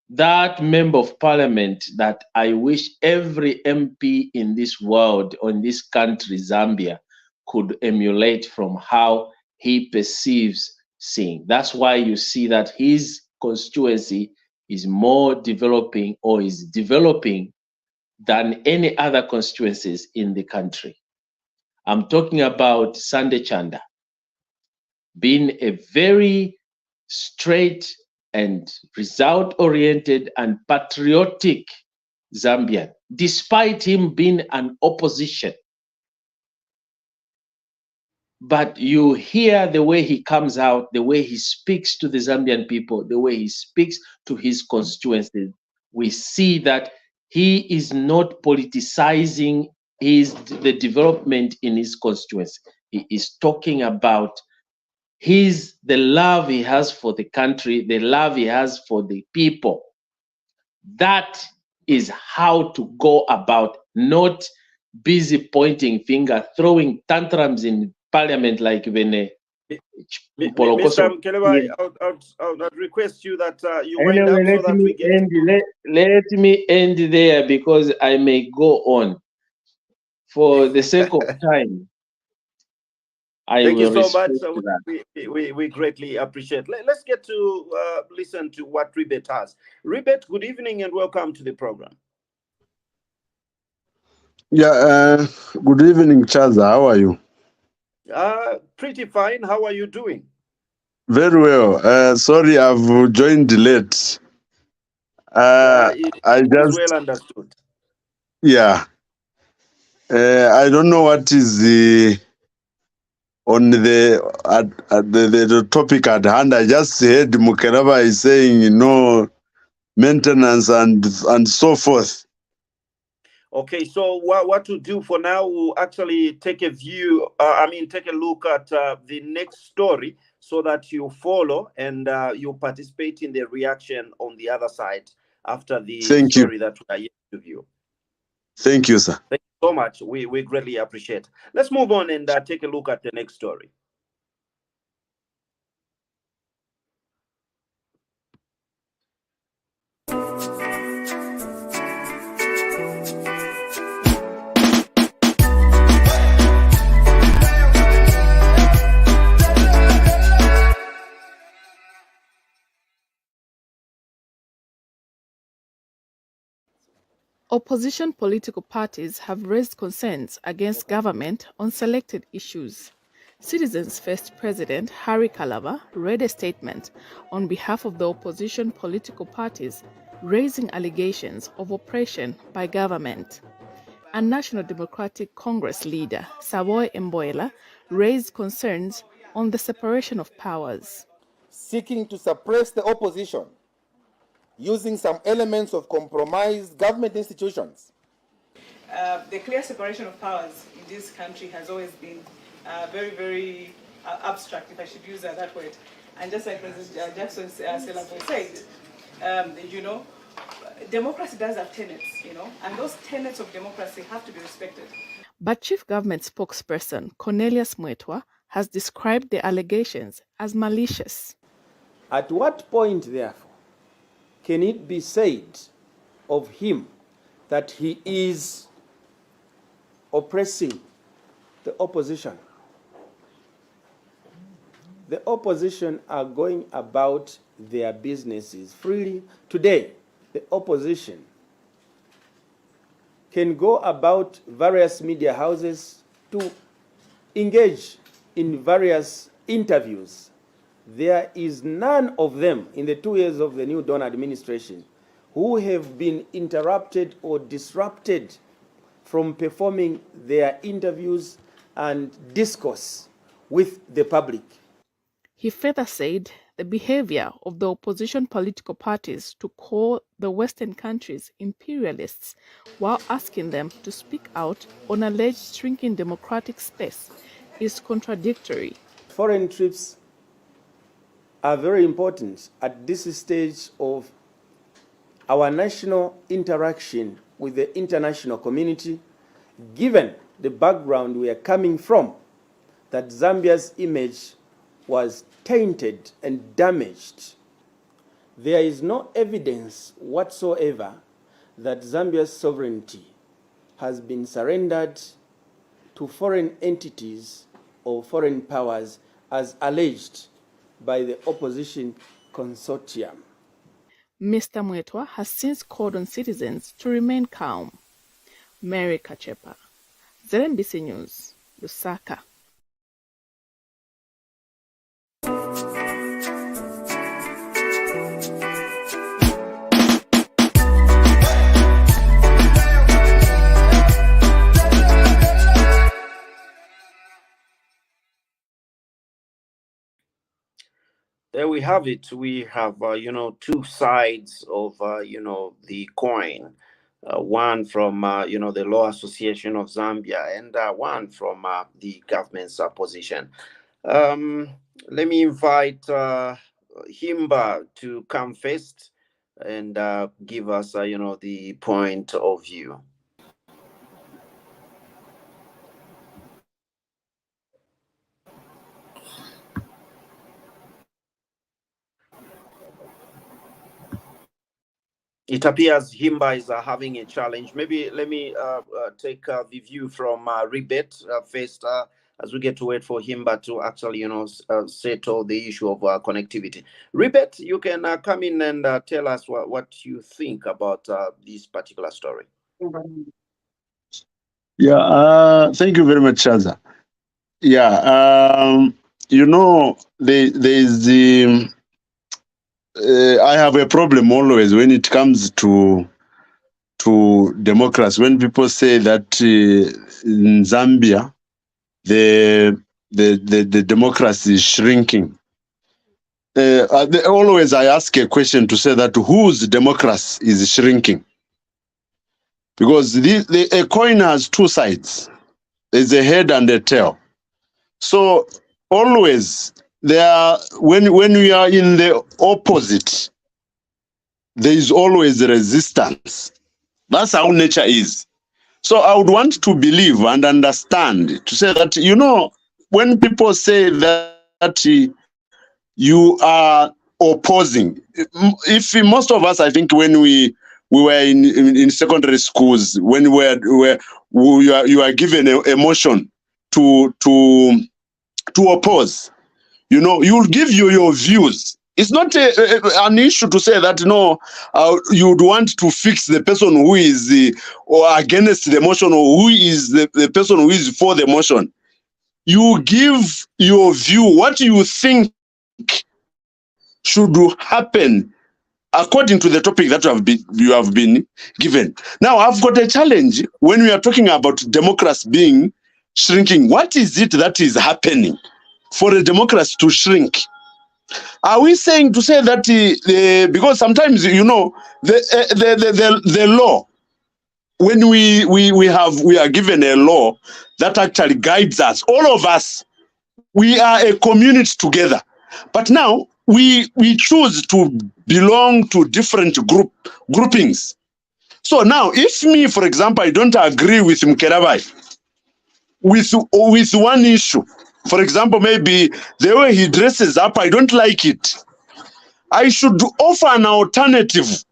that member of parliament, that I wish every MP in this world, or in this country, Zambia, could emulate from how he perceives seeing. That's why you see that his constituency is more developing, or is developing, than any other constituencies in the country. I'm talking about Sande Chanda being a very straight and result-oriented and patriotic Zambian, despite him being an opposition. But you hear the way he comes out, the way he speaks to the Zambian people, the way he speaks to his constituencies. We see that he is not politicizing the development in his constituency. He is talking about the love he has for the country, the love he has for the people. That is how to go about, not busy pointing finger, throwing tantrums in parliament like Vene. Mr. Mkeleba, I would request you that you wind up so that we get... Let me end there, because I may go on. For the sake of time, Thank you so much. We greatly appreciate. Let's get to listen to what Ribet has. Ribet, good evening and welcome to the program. Yeah, good evening, Chaza. How are you? Pretty fine. How are you doing? Very well. Sorry, I've joined late. I just well understood. Yeah. I don't know what is the on the topic at hand. I just heard Mukeraba is saying maintenance and so forth. Okay, so what to do for now? We'll actually take a view. Take a look at the next story so that you follow and you participate in the reaction on the other side after the story that we are yet to view. Thank you, sir. Thank you so much. We greatly appreciate. Let's move on and take a look at the next story. Opposition political parties have raised concerns against government on selected issues. Citizens First President Harry Kalaba read a statement on behalf of the opposition political parties raising allegations of oppression by government. And National Democratic Congress leader Savoy Mboela raised concerns on the separation of powers. Seeking to suppress the opposition using some elements of compromised government institutions. The clear separation of powers in this country has always been very, very abstract, if I should use that word. And just like President Jackson Selabo said, democracy does have tenets, and those tenets of democracy have to be respected. But Chief Government spokesperson Cornelius Mwetwa has described the allegations as malicious. At what point, therefore, can it be said of him that he is oppressing the opposition? The opposition are going about their businesses freely. Today, the opposition can go about various media houses to engage in various interviews. There is none of them in the 2 years of the New Dawn administration who have been interrupted or disrupted from performing their interviews and discourse with the public. He further said the behavior of the opposition political parties to call the Western countries imperialists while asking them to speak out on alleged shrinking democratic space is contradictory. Foreign trips are very important at this stage of our national interaction with the international community, given the background we are coming from, that Zambia's image was tainted and damaged. There is no evidence whatsoever that Zambia's sovereignty has been surrendered to foreign entities or foreign powers as alleged by the opposition consortium. Mr. Mwetwa has since called on citizens to remain calm. Mary Kachepa, ZNBC News, Lusaka. There we have it. We have, two sides of, the coin. One from, the Law Association of Zambia and one from the government's position. Let me invite Himba to come first and give us, the point of view. It appears Himba is having a challenge. Maybe let me take the view from Ribet first, as we get to wait for Himba to actually, settle the issue of connectivity. Ribet, you can come in and tell us what you think about this particular story. Yeah, thank you very much, Chaza. Yeah, there's the... I have a problem always when it comes to democracy. When people say that in Zambia the democracy is shrinking, always I ask a question to say that whose democracy is shrinking? Because a coin has two sides. There's a head and a tail. So always when we are in the opposite, there is always resistance. That's how nature is. So I would want to believe and understand to say that, when people say that you are opposing, if most of us, I think when we were in secondary schools, when you are given a motion to oppose, you'll give your views. It's not an issue to say that, you would want to fix the person who is or against the motion, or who is the person who is for the motion. You give your view, what you think should happen according to the topic that you have been given. Now, I've got a challenge when we are talking about democracy shrinking. What is it that is happening for a democracy to shrink? Are we saying to say that because sometimes the law, when we are given a law that actually guides us, all of us, we are a community together. But now we choose to belong to different groupings. So now, if me, for example, I don't agree with Mkelabai with one issue, for example, maybe the way he dresses up, I don't like it, I should offer an alternative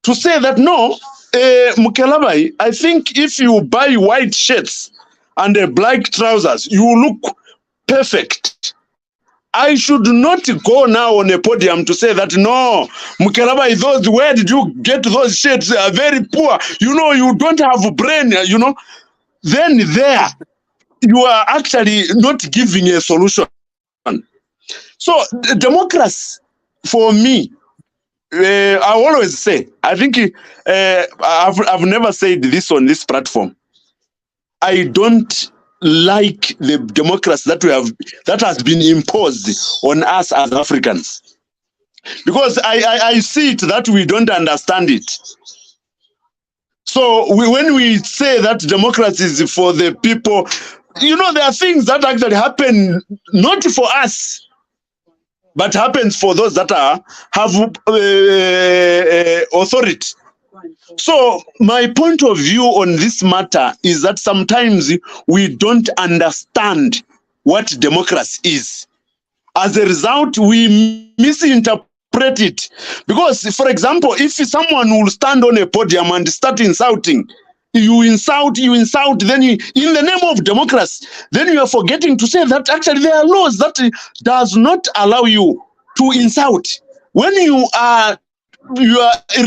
to say that, no, Mkelabai, I think if you buy white shirts and black trousers, you look perfect. I should not go now on a podium to say that, no, Mkelabai, where did you get those shirts? They are very poor. You don't have a brain, Then there, you are actually not giving a solution. So democracy, for me, I always say, I think I've never said this on this platform. I don't like the democracy that has been imposed on us as Africans, because I see it that we don't understand it. So when we say that democracy is for the people, there are things that actually happen not for us, but happens for those that have authority. So my point of view on this matter is that sometimes we don't understand what democracy is. As a result, we misinterpret it. Because, for example, if someone will stand on a podium and start insulting, you insult, then in the name of democracy, then you are forgetting to say that actually there are laws that does not allow you to insult. When you are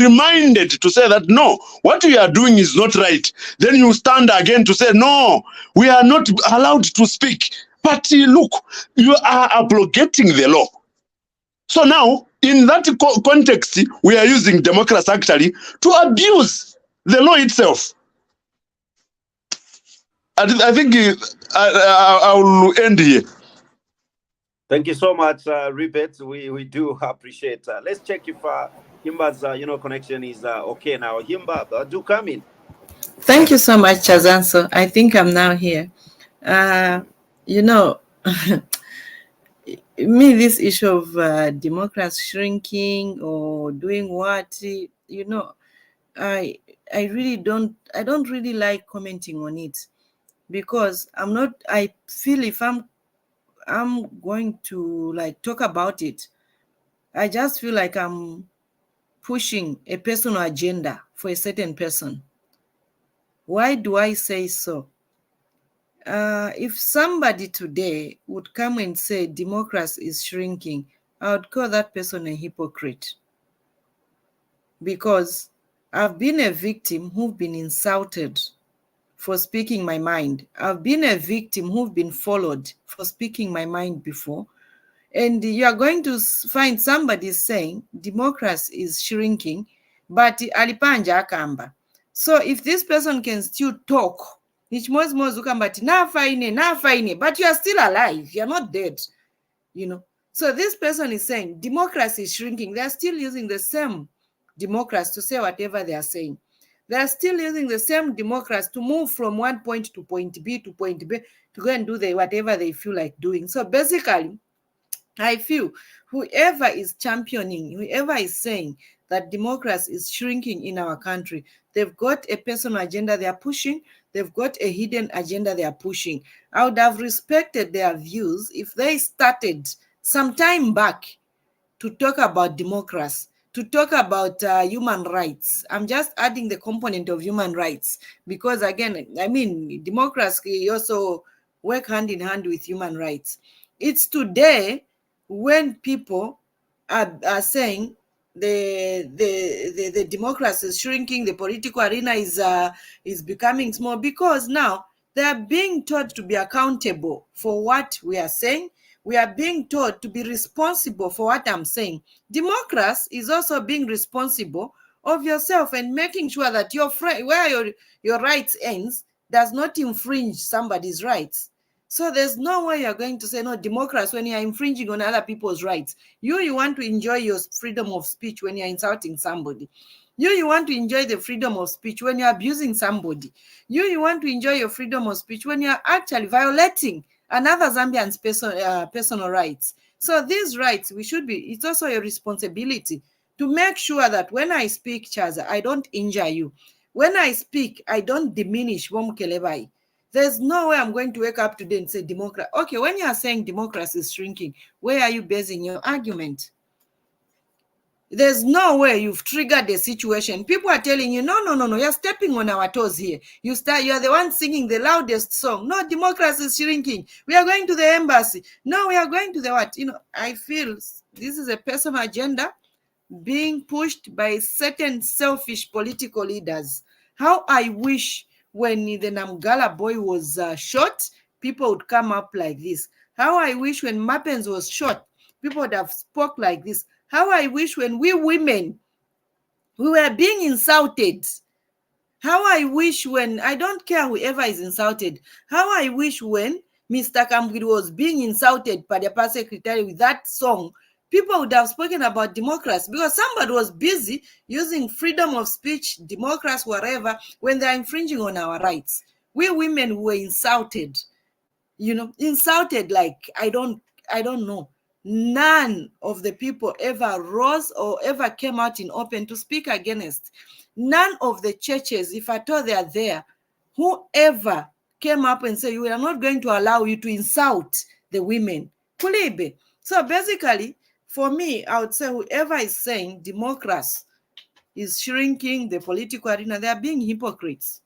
reminded to say that no, what we are doing is not right, then you stand again to say no, we are not allowed to speak. But look, you are abrogating the law. So now, in that context, we are using democracy actually to abuse the law itself. I think I will end here. Thank you so much, Ribet. We do appreciate. Let's check if Himba's connection is okay now. Himba, do come in. Thank you so much, Chazanso. I think I'm now here. Me, this issue of democracy shrinking or doing what, I don't really like commenting on it, because I feel if I'm going to talk about it, I just feel like I'm pushing a personal agenda for a certain person. Why do I say so? If somebody today would come and say democracy is shrinking, I would call that person a hypocrite. Because I've been a victim who's been insulted for speaking my mind. I've been a victim who've been followed for speaking my mind before. And you are going to find somebody saying democracy is shrinking, but alipanja akamba. So if this person can still talk, but you are still alive, you're not dead, So this person is saying democracy is shrinking. They're still using the same democracy to say whatever they are saying. They're still using the same democracy to move from one point to point B to point B to go and do whatever they feel like doing. So basically, I feel whoever is championing, whoever is saying that democracy is shrinking in our country, they've got a personal agenda they are pushing. They've got a hidden agenda they are pushing. I would have respected their views if they started some time back to talk about democracy, to talk about human rights. I'm just adding the component of human rights because, again, democracy also work hand in hand with human rights. It's today when people are saying the democracy is shrinking, the political arena is becoming small, because now they are being told to be accountable for what we are saying. We are being told to be responsible for what I'm saying. Democracy is also being responsible of yourself and making sure that where your rights ends does not infringe somebody's rights. So there's no way you're going to say no democracy when you're infringing on other people's rights. You want to enjoy your freedom of speech when you're insulting somebody. You want to enjoy the freedom of speech when you're abusing somebody. You want to enjoy your freedom of speech when you're actually violating another Zambian's personal rights. So these rights, it's also your responsibility to make sure that when I speak, Chaza, I don't injure you. When I speak, I don't diminish Womukelebai. There's no way I'm going to wake up today and say democracy. Okay, when you are saying democracy is shrinking, where are you basing your argument? There's no way you've triggered a situation. People are telling you, no, you're stepping on our toes here. You're the one singing the loudest song. No, democracy is shrinking. We are going to the embassy. No, we are going to the what? I feel this is a personal agenda being pushed by certain selfish political leaders. How I wish when the Namgala boy was shot, people would come up like this. How I wish when Mapens was shot, people would have spoke like this. How I wish when we women We were being insulted. How I wish when, I don't care whoever is insulted, how I wish when Mr. Kambwili was being insulted by the past secretary with that song, people would have spoken about democracy, because somebody was busy using freedom of speech, democracy, whatever, when they are infringing on our rights. We women were insulted, insulted like, I don't know. None of the people ever rose or ever came out in open to speak against. None of the churches, if at all they are there, whoever came up and said, we are not going to allow you to insult the women. Kulibe. So basically, for me, I would say whoever is saying democracy is shrinking the political arena, they are being hypocrites.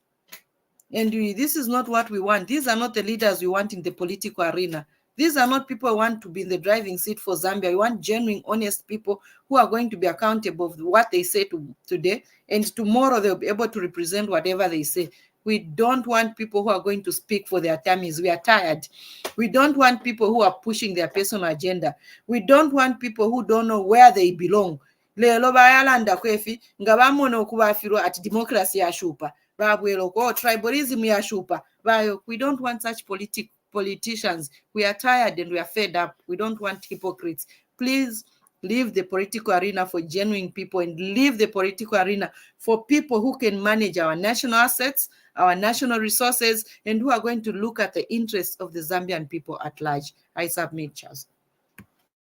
And this is not what we want. These are not the leaders we want in the political arena. These are not people who want to be in the driving seat for Zambia. We want genuine, honest people who are going to be accountable for what they say today, and tomorrow they'll be able to represent whatever they say. We don't want people who are going to speak for their tummies. We are tired. We don't want people who are pushing their personal agenda. We don't want people who don't know where they belong. Lelo bayalanda kwefi ngabamona okubafiro at democracy yashupa. Tribalism yashupa. We don't want such politicians. We are tired and we are fed up. We don't want hypocrites. Please leave the political arena for genuine people, and leave the political arena for people who can manage our national assets, our national resources, and who are going to look at the interests of the Zambian people at large. I submit, Charles.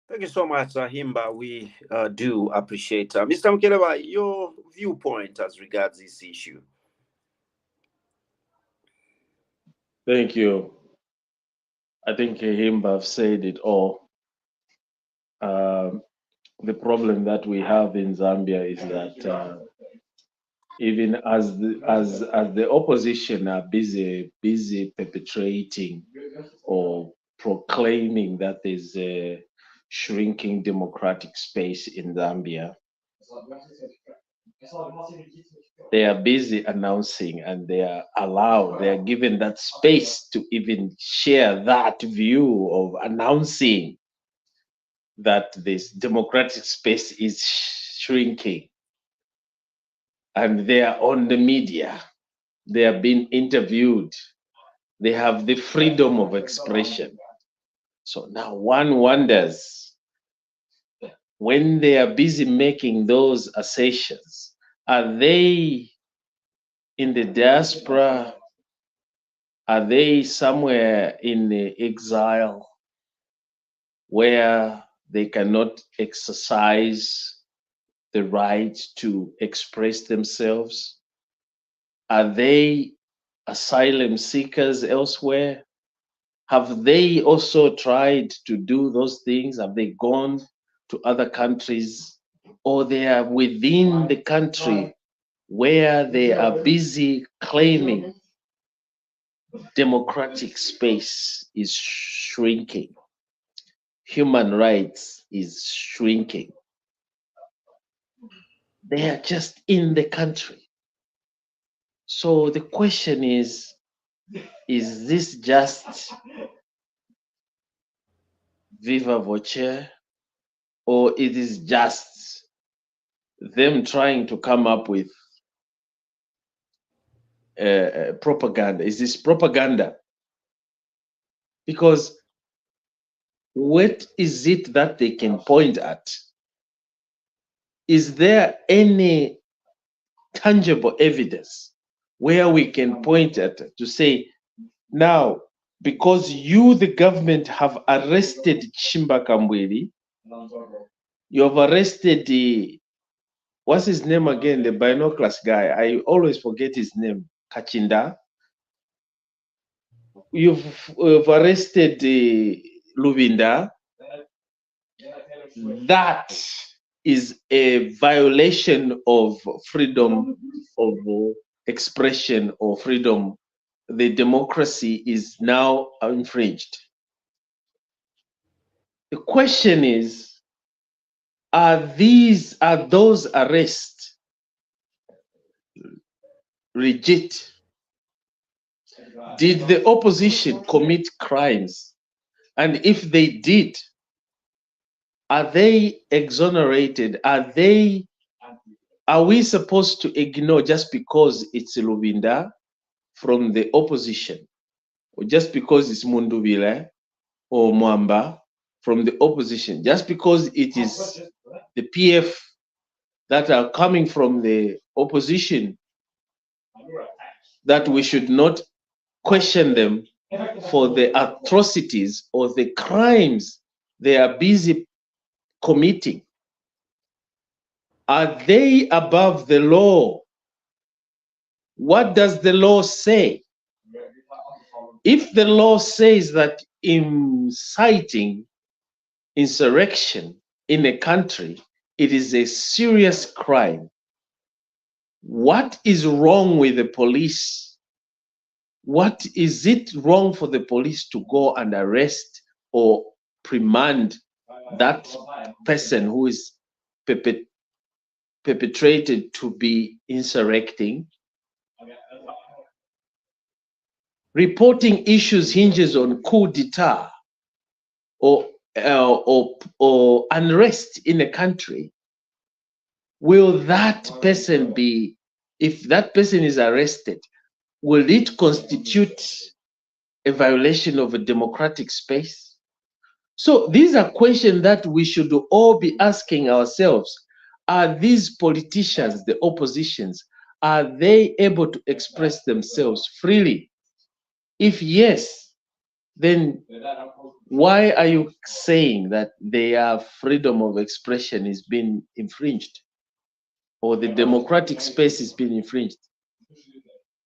Thank you so much, Himba. We do appreciate Mr. Mkeleba, your viewpoint as regards this issue. Thank you. I think Himba have said it all. The problem that we have in Zambia is that even as the opposition are busy perpetrating or proclaiming that there's a shrinking democratic space in Zambia, they are busy announcing, and they are given that space to even share that view of announcing that this democratic space is shrinking. And they are on the media, they are being interviewed, they have the freedom of expression. So now one wonders, when they are busy making those assertions, are they in the diaspora? Are they somewhere in the exile where they cannot exercise the right to express themselves? Are they asylum seekers elsewhere? Have they also tried to do those things? Have they gone to other countries? Or they are within the country where they are busy claiming democratic space is shrinking, human rights is shrinking? They are just in the country. So the question is this just viva voce, or it is just them trying to come up with propaganda? Is this propaganda? Because what is it that they can point at? Is there any tangible evidence where we can point at to say, now, because you, the government, have arrested Chimba Kambwili, you have arrested what's his name again, the binoculars guy? I always forget his name, Kachinda. You've arrested Lubinda. That is a violation of freedom of expression or freedom. The democracy is now infringed. The question is, are those arrests legit? Did the opposition commit crimes? And if they did, are they exonerated? Are they are we supposed to ignore just because it's Lubinda from the opposition, or just because it's Mundubile or Mwamba from the opposition, just because it is the PF that are coming from the opposition, that we should not question them for the atrocities or the crimes they are busy committing? Are they above the law? What does the law say? If the law says that inciting insurrection in a country, it is a serious crime, what is wrong with the police? What is it wrong for the police to go and arrest or remand that person who is perpetrated to be insurrecting? Reporting issues hinges on coup d'etat or unrest in a country. Will that person be, if that person is arrested, will it constitute a violation of a democratic space? So these are questions that we should all be asking ourselves. Are these politicians, the oppositions, are they able to express themselves freely? If yes, then why are you saying that their freedom of expression is being infringed, or the democratic space is being infringed?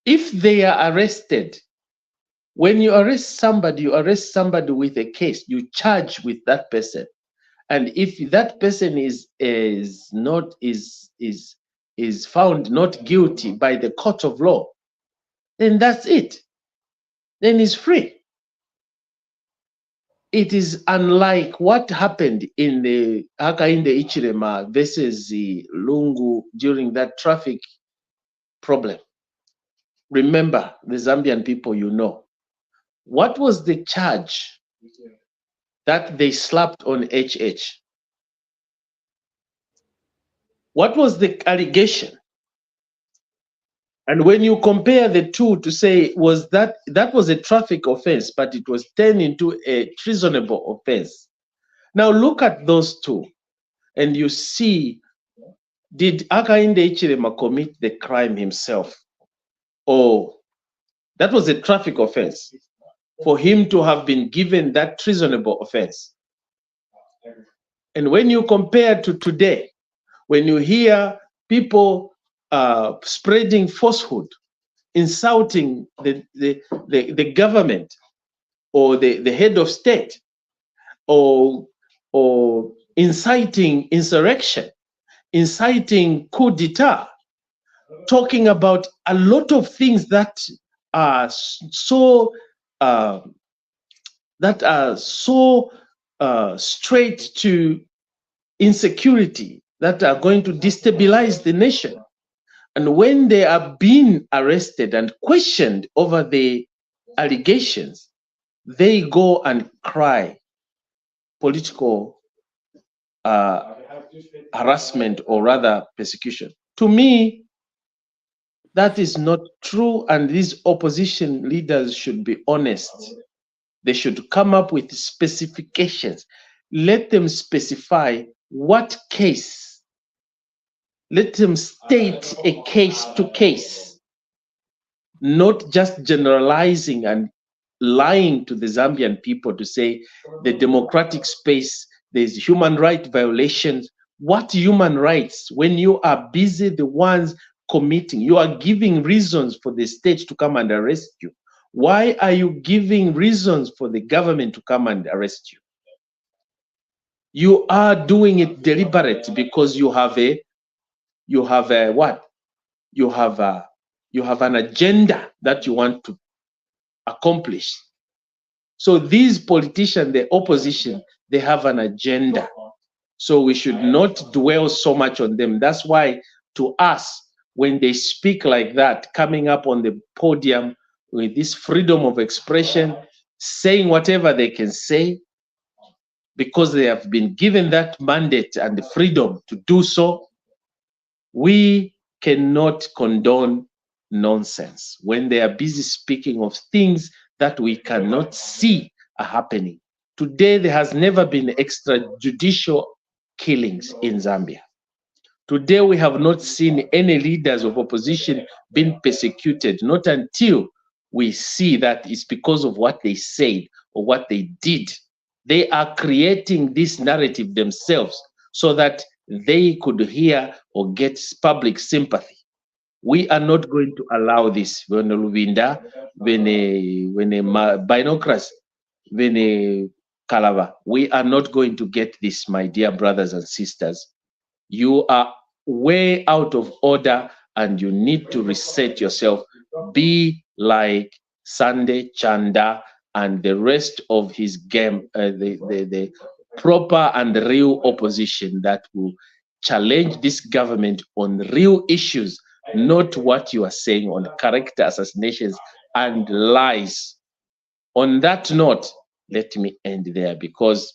If they are arrested, when you arrest somebody with a case, you charge with that person. And if that person is found not guilty by the court of law, then that's it. Then he's free. It is unlike what happened in the Hakainde Ichirema versus the Lungu during that traffic problem. Remember, the Zambian people, you know. What was the charge that they slapped on HH? What was the allegation? And when you compare the two to say, was that was a traffic offense, but it was turned into a treasonable offense. Now look at those two and you see, did Hakainde Hichilema commit the crime himself? Or that was a traffic offense for him to have been given that treasonable offense? And when you compare to today, when you hear people spreading falsehood, insulting the government or the head of state, or inciting insurrection, inciting coup d'etat, talking about a lot of things that are so straight to insecurity, that are going to destabilize the nation. And when they are being arrested and questioned over the allegations, they go and cry political harassment, or rather persecution. To me, that is not true, and these opposition leaders should be honest. They should come up with specifications. Let them specify what case. Let them state a case to case, not just generalizing and lying to the Zambian people to say the democratic space, there's human rights violations. What human rights, when you are busy the ones committing? You are giving reasons for the state to come and arrest you. Why are you giving reasons for the government to come and arrest you? You are doing it deliberate because you have an agenda that you want to accomplish. So these politicians, the opposition, they have an agenda. So we should not dwell so much on them. That's why, to us, when they speak like that, coming up on the podium with this freedom of expression, saying whatever they can say, because they have been given that mandate and the freedom to do so, We cannot condone nonsense when they are busy speaking of things that we cannot see are happening. Today, there has never been extrajudicial killings in Zambia. Today, we have not seen any leaders of opposition being persecuted, not until we see that it's because of what they said or what they did. They are creating this narrative themselves so that they could hear or get public sympathy. We are not going to allow this. When Luvinda, when Binoculars, when Kalava, we are not going to get this, my dear brothers and sisters. You are way out of order and you need to reset yourself. Be like Sunday Chanda and the rest of his game, the proper and real opposition that will challenge this government on real issues, not what you are saying on character assassinations and lies. On that note, let me end there because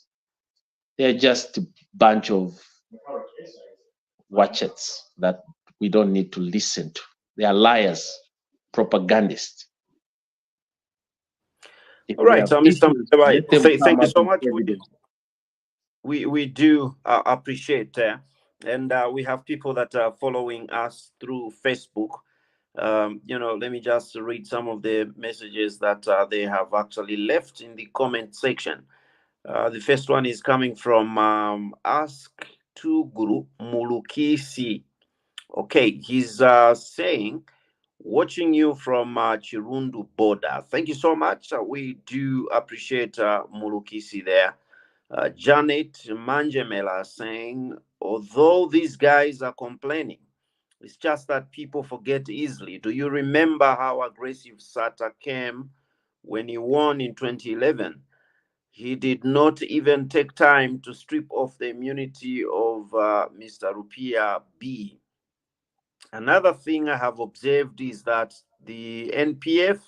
they're just a bunch of watchets that we don't need to listen to. They are liars, propagandists. All right, Mr. Mtebai, thank you so much. We do appreciate and we have people that are following us through Facebook. Let me just read some of the messages that they have actually left in the comment section. The first one is coming from Ask to Guru Mulukisi. Okay, he's saying, watching you from Chirundu border. Thank you so much. We do appreciate Mulukisi there. Janet Manjemela saying, although these guys are complaining, it's just that people forget easily. Do you remember how aggressive Sata came when he won in 2011? He did not even take time to strip off the immunity of Mr. Rupia B. Another thing I have observed is that the NPF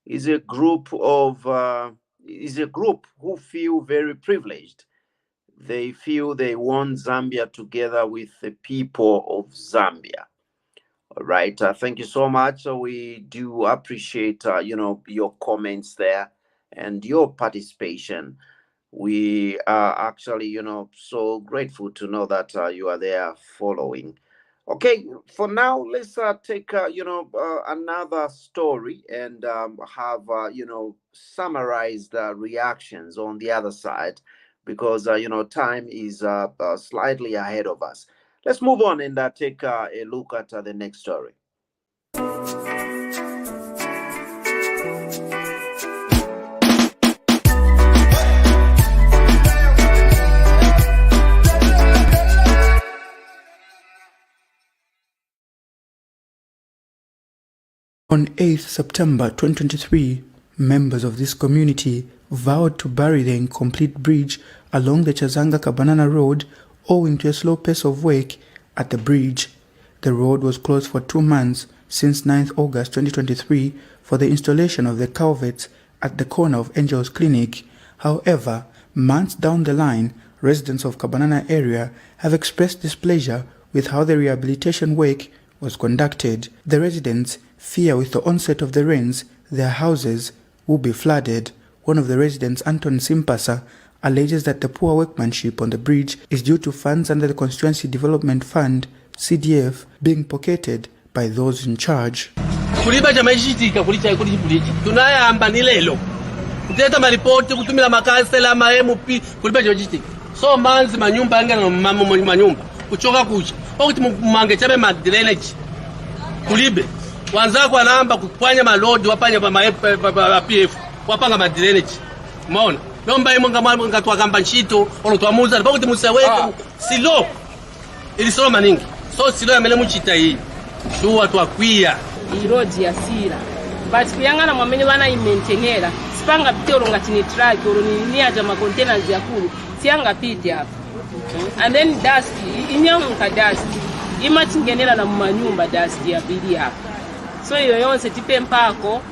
is a group who feel very privileged. They feel they want Zambia together with the people of Zambia. All right. Thank you so much. We do appreciate, your comments there and your participation. We are actually, so grateful to know that you are there following. Okay, for now, let's take, another story and have, summarized reactions on the other side because, time is slightly ahead of us. Let's move on and take a look at the next story. On 8th September 2023, members of this community vowed to bury the incomplete bridge along the Chazanga-Kabanana Road owing to a slow pace of work at the bridge. The road was closed for 2 months since 9th August 2023 for the installation of the culverts at the corner of Angels Clinic. However, months down the line, residents of Kabanana area have expressed displeasure with how the rehabilitation work was conducted. The residents fear with the onset of the rains, their houses will be flooded. One of the residents, Anton Simpasa, alleges that the poor workmanship on the bridge is due to funds under the Constituency Development Fund, CDF, being pocketed by those in charge. Kuliba jamaijitika kulicha bridge. Tunayamba ni lelo. Kuteta maripoti kutumila makasela ma MP kuliba jamaijitika. So manzi manyumba anga na manyumba. Kuchoka kucha. Okuti mange chabe ma drainage. Kulibe. Wanzako wanaamba kupanya malodi wapanya pa PF. Wapanga ma drainage. Umeona? Nomba imonga mwanga twakamba nchito olotwamuza bakuti museweke silo ilisoma maningi so silo yamele muchita hii shuwa twakwia irodi ya sira but kuyangana mwamenye bana imaintainera sipanga pite olonga tini track oloni aja ma containers yakulu sianga pite hapa and then dust inyanguka dust imatingenera na manyumba dust ya bili hapa so yoyonse tipe mpako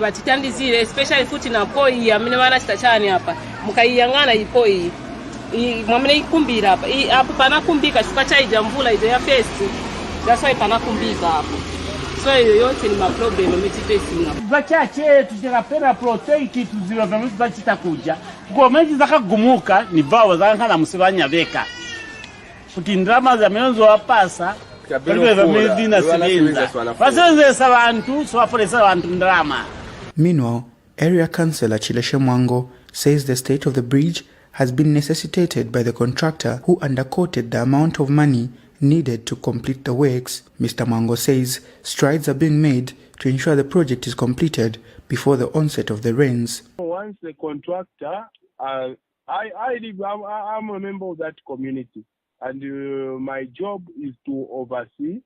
batitandizire especially futi na poi amene bana chitachani hapa mukaiyangana ipoi mwamene ikumbira hapa hapo panakumbika chifukwa chaija mvula ija ya first, that's why panakumbika hapo. So hiyo yote ni maproblem ametipesinga vachache tuchakapera protect tuzira vamwe vachitakuja gomezi zakagumuka ni vawo zankana musibanya veka kuti ndrama za mionzo wapasa kalwe vamwe na sibenza vasenzesa abantu swaforesa abantu ndrama. Meanwhile, Area Councillor Chileshe Mwango says the state of the bridge has been necessitated by the contractor who underquoted the amount of money needed to complete the works. Mr. Mwango says strides are being made to ensure the project is completed before the onset of the rains. Once the contractor, I'm a member of that community, and my job is to oversee,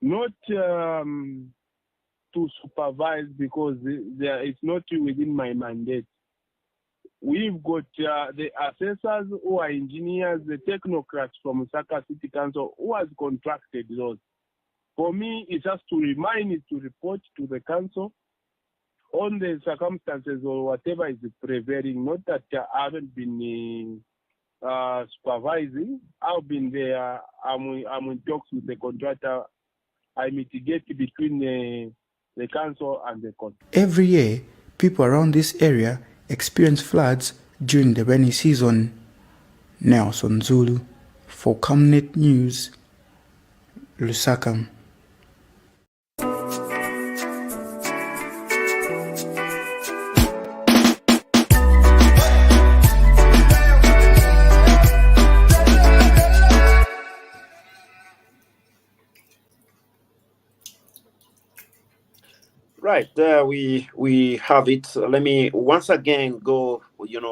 not to supervise, because it's not within my mandate. We've got the assessors who are engineers, the technocrats from Lusaka City Council who has contracted those. For me, it's just to remind it to report to the council on the circumstances or whatever is prevailing. Not that I haven't been supervising. I've been there. I'm in talks with the contractor. I mitigate between the council and the court. Every year, people around this area experience floods during the rainy season. Nelson Zulu for Camnet News, Lusaka. Right, there we have it. Let me once again go,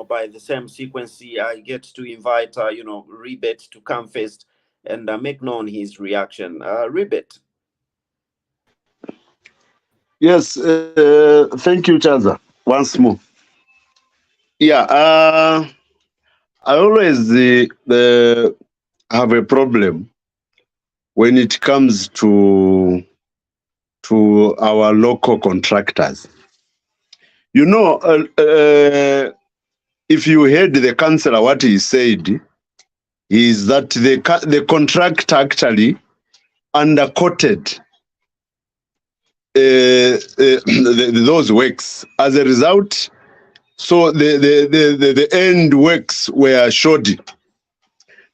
by the same sequence. I get to invite, Ribet to come first and make known his reaction. Ribet. Yes, thank you, Chaza. Once more. Yeah, I always have a problem when it comes to our local contractors. If you heard the councillor, what he said is that the contractor actually underquoted those works. As a result, so the end works were shoddy.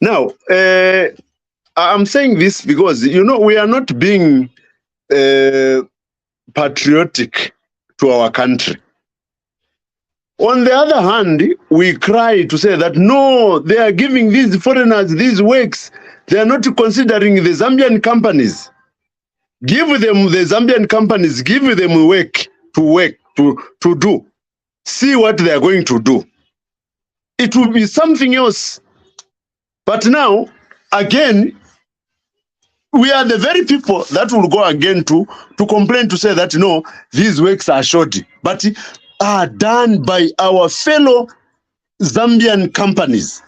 Now, I'm saying this because, we are not being patriotic to our country. On the other hand, we cry to say that no, they are giving these foreigners these works. They are not considering the Zambian companies. Give them the Zambian companies, give them work to do. See what they are going to do. It will be something else. But now, again, we are the very people that will go again to complain, to say that no, these works are shoddy, but are done by our fellow Zambian companies.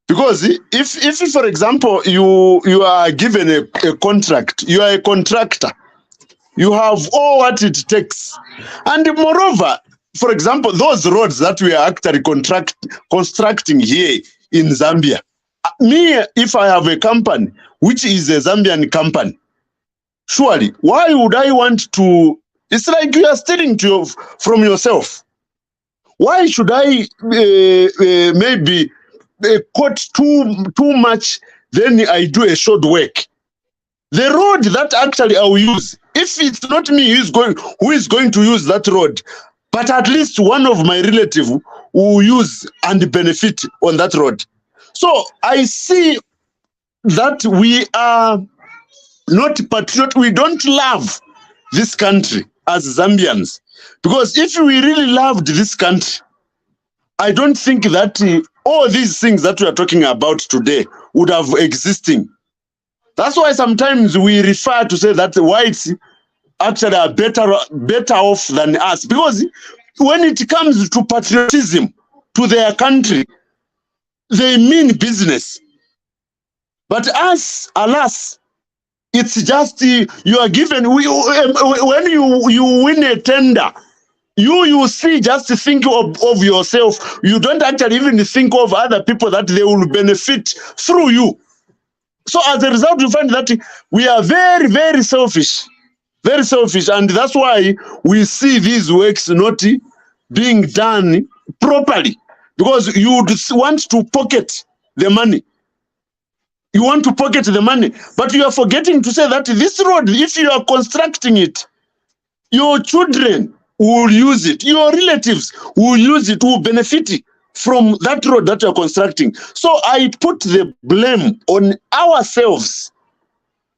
Because if for example, you are given a contract, you are a contractor, you have all what it takes. And moreover, for example, those roads that we are actually constructing here in Zambia, me, if I have a company, which is a Zambian company, surely, why would I want to? It's like you are stealing from yourself. Why should I maybe quote too much, then I do a short work? The road that actually I will use, if it's not me who is going to use that road, but at least one of my relatives will use and benefit on that road. So I see that we are not patriotic. We don't love this country as Zambians. Because if we really loved this country, I don't think that all these things that we are talking about today would have existing. That's why sometimes we refer to say that whites actually are better off than us. Because when it comes to patriotism to their country, they mean business. But us, alas, it's just you are given, when you win a tender, You see, just think of yourself. You don't actually even think of other people that they will benefit through you. So as a result, you find that we are very, very selfish. Very selfish. And that's why we see these works not being done properly. Because you want to pocket the money. You want to pocket the money. But you are forgetting to say that this road, if you are constructing it, your children will use it. Your relatives will use it, will benefit from that road that you are constructing. So I put the blame on ourselves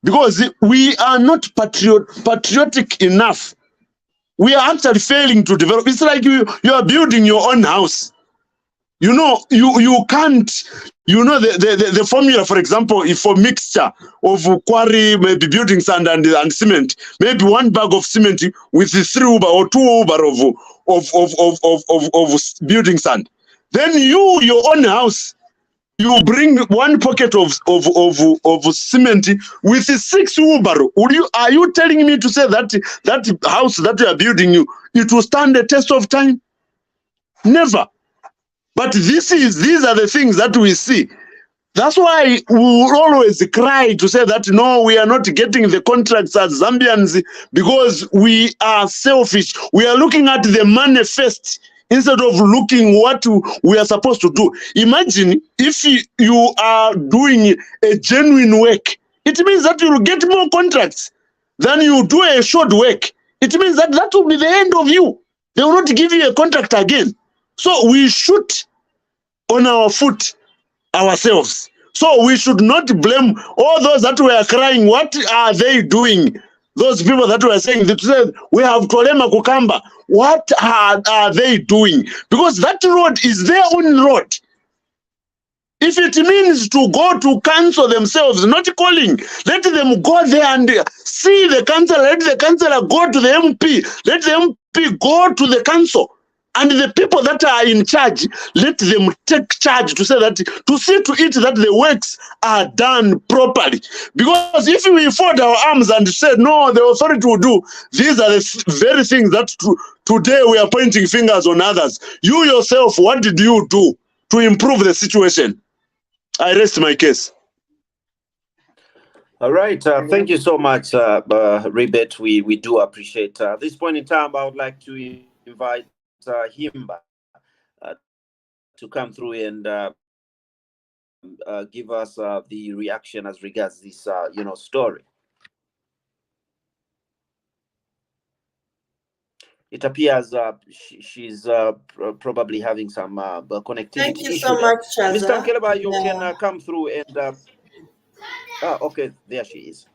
because we are not patriotic enough. We are actually failing to develop. It's like you are building your own house. You know, you can't, you know, the formula, for example, if for mixture of quarry, maybe building sand and cement, maybe 1 bag of cement with 3 uber or 2 uber of building sand. Then your own house, you bring 1 pocket of cement with 6 uber. Are you telling me to say that house that you are building, it will stand the test of time? Never. But these are the things that we see. That's why we will always cry to say that, no, we are not getting the contracts as Zambians because we are selfish. We are looking at the money first instead of looking what we are supposed to do. Imagine if you are doing a genuine work, it means that you will get more contracts than you do a short work. It means that will be the end of you. They will not give you a contract again. So we shoot on our foot ourselves. So we should not blame all those that were crying. What are they doing? Those people that were saying that we have Tolema Kukamba. What are they doing? Because that road is their own road. If it means to go to council themselves, not calling, let them go there and see the council. Let the councillor go to the MP. Let the MP go to the council. And the people that are in charge, let them take charge to say that, to see to it that the works are done properly. Because if we fold our arms and say, no, the authority will do, these are the very things that today we are pointing fingers on others. You yourself, what did you do to improve the situation? I rest my case. All right. Thank you so much, Ribet. We do appreciate at this point in time. I would like to invite Himba to come through and give us the reaction as regards this story. It appears she's probably having some connectivity. Thank you so much, Chaza. Mr. Keleba, you can come through and okay, there she is.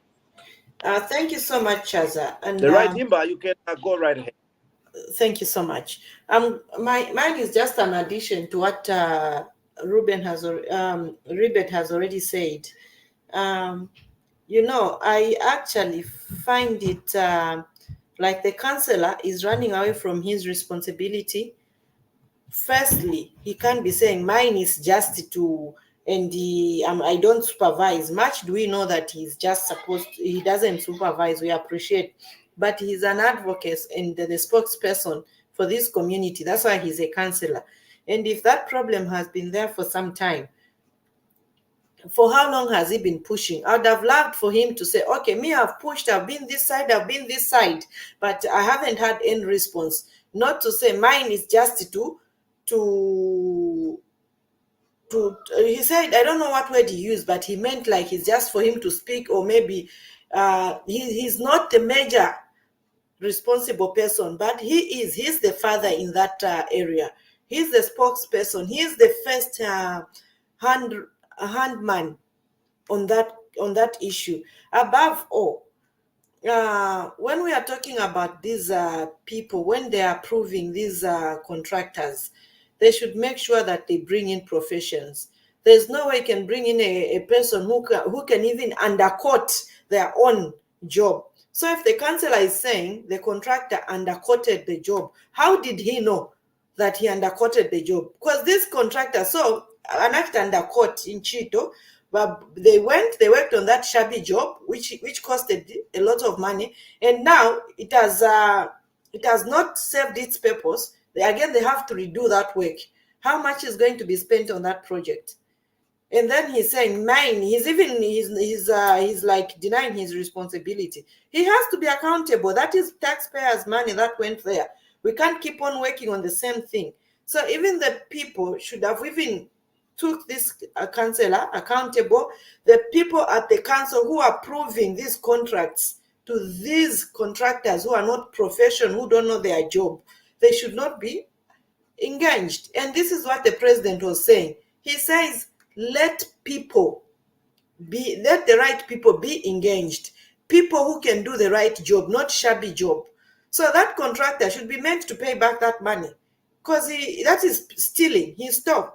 Thank you so much, Chaza. And the right, Himba, you can go right ahead. Thank you so much. Mine is just an addition to what Ribet has already said. I actually find it like the councillor is running away from his responsibility. Firstly, he can't be saying mine is just to, and I don't supervise. Much do we know that he's just he doesn't supervise. We appreciate. But he's an advocate and the spokesperson for this community. That's why he's a councillor. And if that problem has been there for some time, for how long has he been pushing? I'd have loved for him to say, okay, me, I've pushed, I've been this side, but I haven't had any response. Not to say mine is just to he said, I don't know what word he used, but he meant like it's just for him to speak, or maybe he's not the major responsible person, but he's the father in that area. He's the spokesperson. He's the first handman on that issue. Above all, when we are talking about these people, when they are approving these contractors, they should make sure that they bring in professions. There's no way you can bring in a person who can even undercut their own job. So if the councillor is saying the contractor undercoated the job, how did he know that he undercoated the job? Because this contractor, so an act undercut in Chito, but they worked on that shabby job, which costed a lot of money, and now it has it has not served its purpose, they have to redo that work. How much is going to be spent on that project? And then he's saying mine. He's like denying his responsibility. He has to be accountable. That is taxpayers' money that went there. We can't keep on working on the same thing. So even the people should have even took this councillor accountable. The people at the council who are approving these contracts to these contractors who are not professional, who don't know their job, they should not be engaged. And this is what the president was saying. He says, let the right people be engaged. People who can do the right job, not shabby job. So that contractor should be meant to pay back that money, because that is stealing. He stole.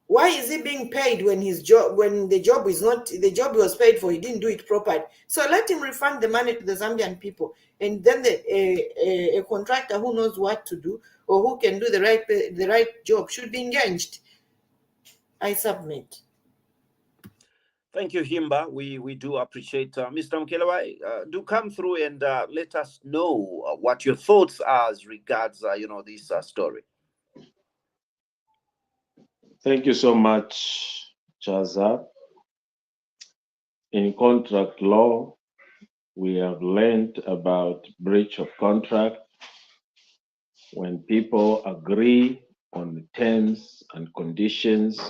Why is he being paid when the job he was paid for, he didn't do it properly? So let him refund the money to the Zambian people, and then a contractor who knows what to do or who can do the right job should be engaged. I submit. Thank you, Himba. We do appreciate Mr. Mkelewa. Do come through and let us know what your thoughts are as regards this story. Thank you so much, Chaza. In contract law, we have learned about breach of contract when people agree on the terms and conditions,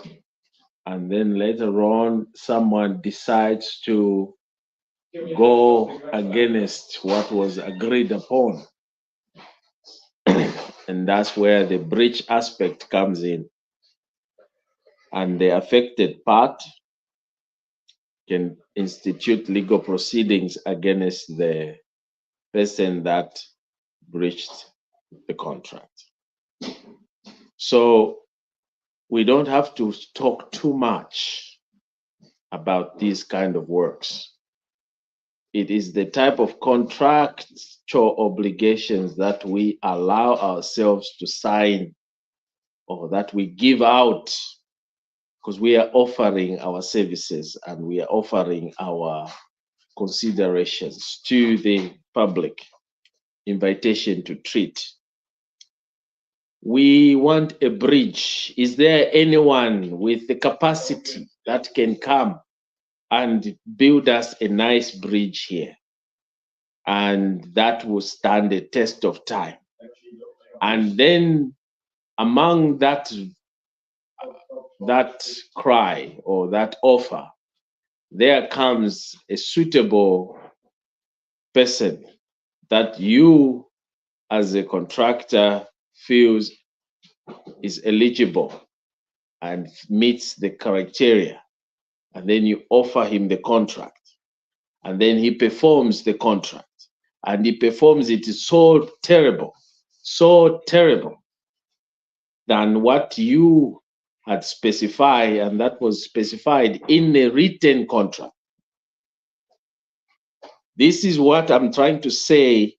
and then later on someone decides to go against what was agreed upon. And that's where the breach aspect comes in. And the affected part can institute legal proceedings against the person that breached the contract. So we don't have to talk too much about these kind of works. It is the type of contractual obligations that we allow ourselves to sign or that we give out, because we are offering our services and we are offering our considerations to the public, invitation to treat. We want a bridge. Is there anyone with the capacity that can come and build us a nice bridge here? And that will stand the test of time. And then among that cry or that offer, there comes a suitable person that you as a contractor feels is eligible and meets the criteria, and then you offer him the contract, and then he performs the contract, and he performs it so terrible than what you had specified, and that was specified in the written contract. This is what I'm trying to say.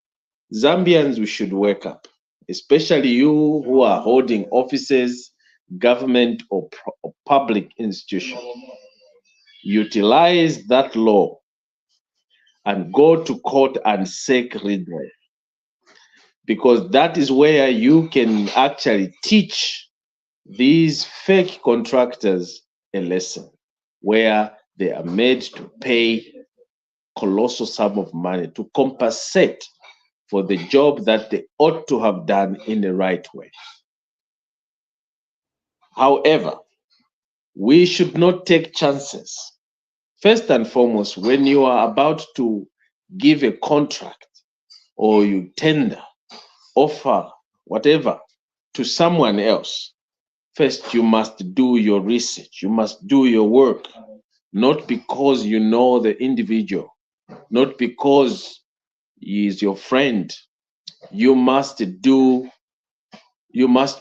Zambians, we should wake up, especially you who are holding offices, government or public institution. Utilize that law and go to court and seek redress, because that is where you can actually teach these fake contractors a lesson, where they are made to pay colossal sum of money to compensate for the job that they ought to have done in the right way. However, we should not take chances. First and foremost, when you are about to give a contract or you tender, offer, whatever, to someone else, first you must do your research, you must do your work, not because you know the individual, not because he is your friend. You must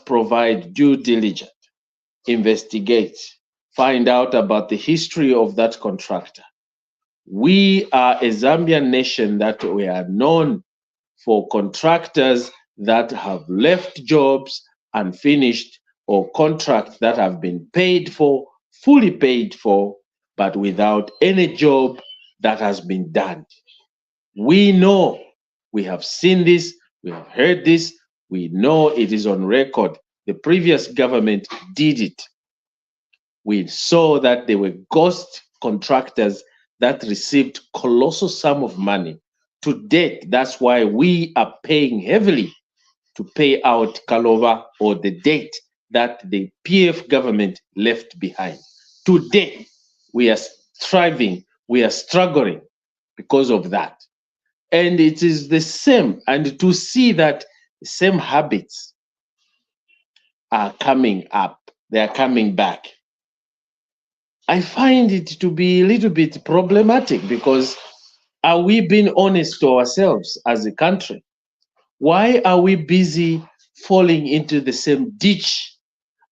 provide due diligence, investigate, find out about the history of that contractor. We are a Zambian nation that we are known for contractors that have left jobs unfinished, or contracts that have been paid for, fully paid for, but without any job that has been done. We know, we have seen this We have heard this. We know it is on record. The previous government did it. We saw that there were ghost contractors that received colossal sum of money. To date, that's why we are paying heavily to pay out Kalova or the debt that the PF government left behind. Today, we are striving, we are struggling because of that. And it is the same, and to see that the same habits are coming up, they are coming back. I find it to be a little bit problematic, because are we being honest to ourselves as a country? Why are we busy falling into the same ditch?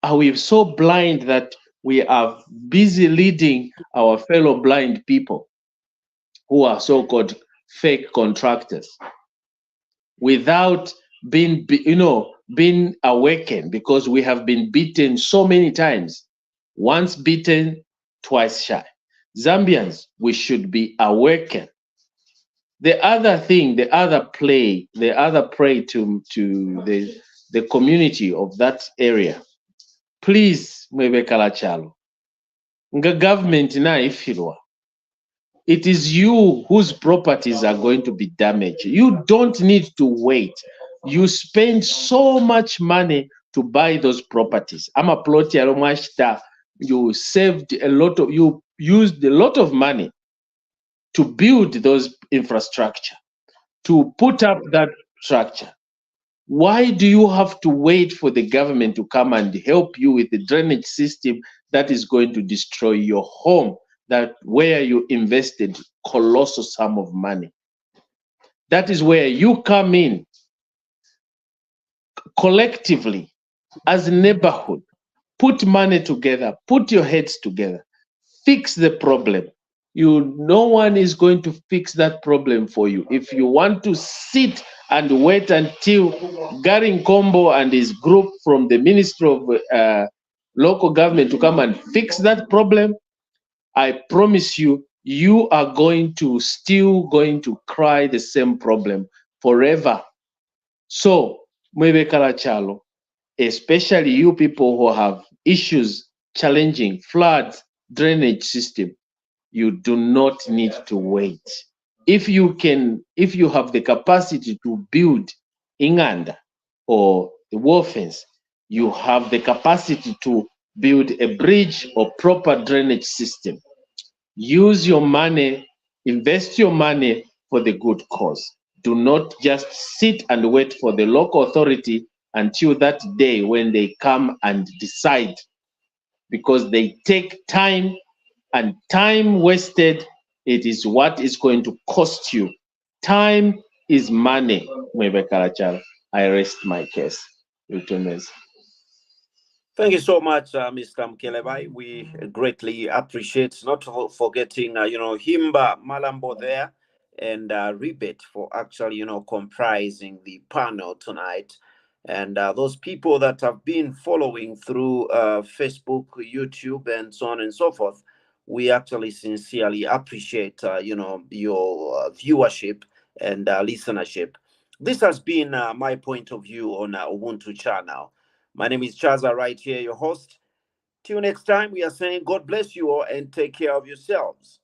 Are we so blind that we are busy leading our fellow blind people who are so-called fake contractors without being awakened? Because we have been beaten so many times. Once beaten, twice shy. Zambians, we should be awakened. The other thing, the other prey to the community of that area. Please, Mwebekala Chalo, nga government na ifirwa. It is you whose properties are going to be damaged. You don't need to wait. You spend so much money to buy those properties. I'm a plot yaromashta. You saved a lot of, you used a lot of money to build those infrastructure, to put up that structure. Why do you have to wait for the government to come and help you with the drainage system that is going to destroy your home, that where you invested colossal sum of money? That is where you come in collectively as a neighborhood. Put money together, put your heads together, fix the problem. No one is going to fix that problem for you. If you want to sit and wait until Gary Nkombo and his group from the Ministry of Local Government to come and fix that problem, I promise you, you are still going to cry the same problem forever. So, Mwebekala Chalo, especially you people who have issues challenging floods, drainage system, you do not need to wait. If you have the capacity to build Inganda or the wall fence, you have the capacity to build a bridge or proper drainage system. Use your money, invest your money for the good cause. Do not just sit and wait for the local authority until that day when they come and decide, because they take time, and time wasted, it is what is going to cost you. Time is money. I rest my case. Thank you so much, Mr. Mkelebai. We greatly appreciate, not forgetting, Himba Malambo there, and Ribet for actually, comprising the panel tonight. And those people that have been following through Facebook, YouTube, and so on and so forth, we actually sincerely appreciate, your viewership and listenership. This has been my point of view on Ubuntu channel. My name is Chaza right here, your host. Till next time, we are saying God bless you all and take care of yourselves.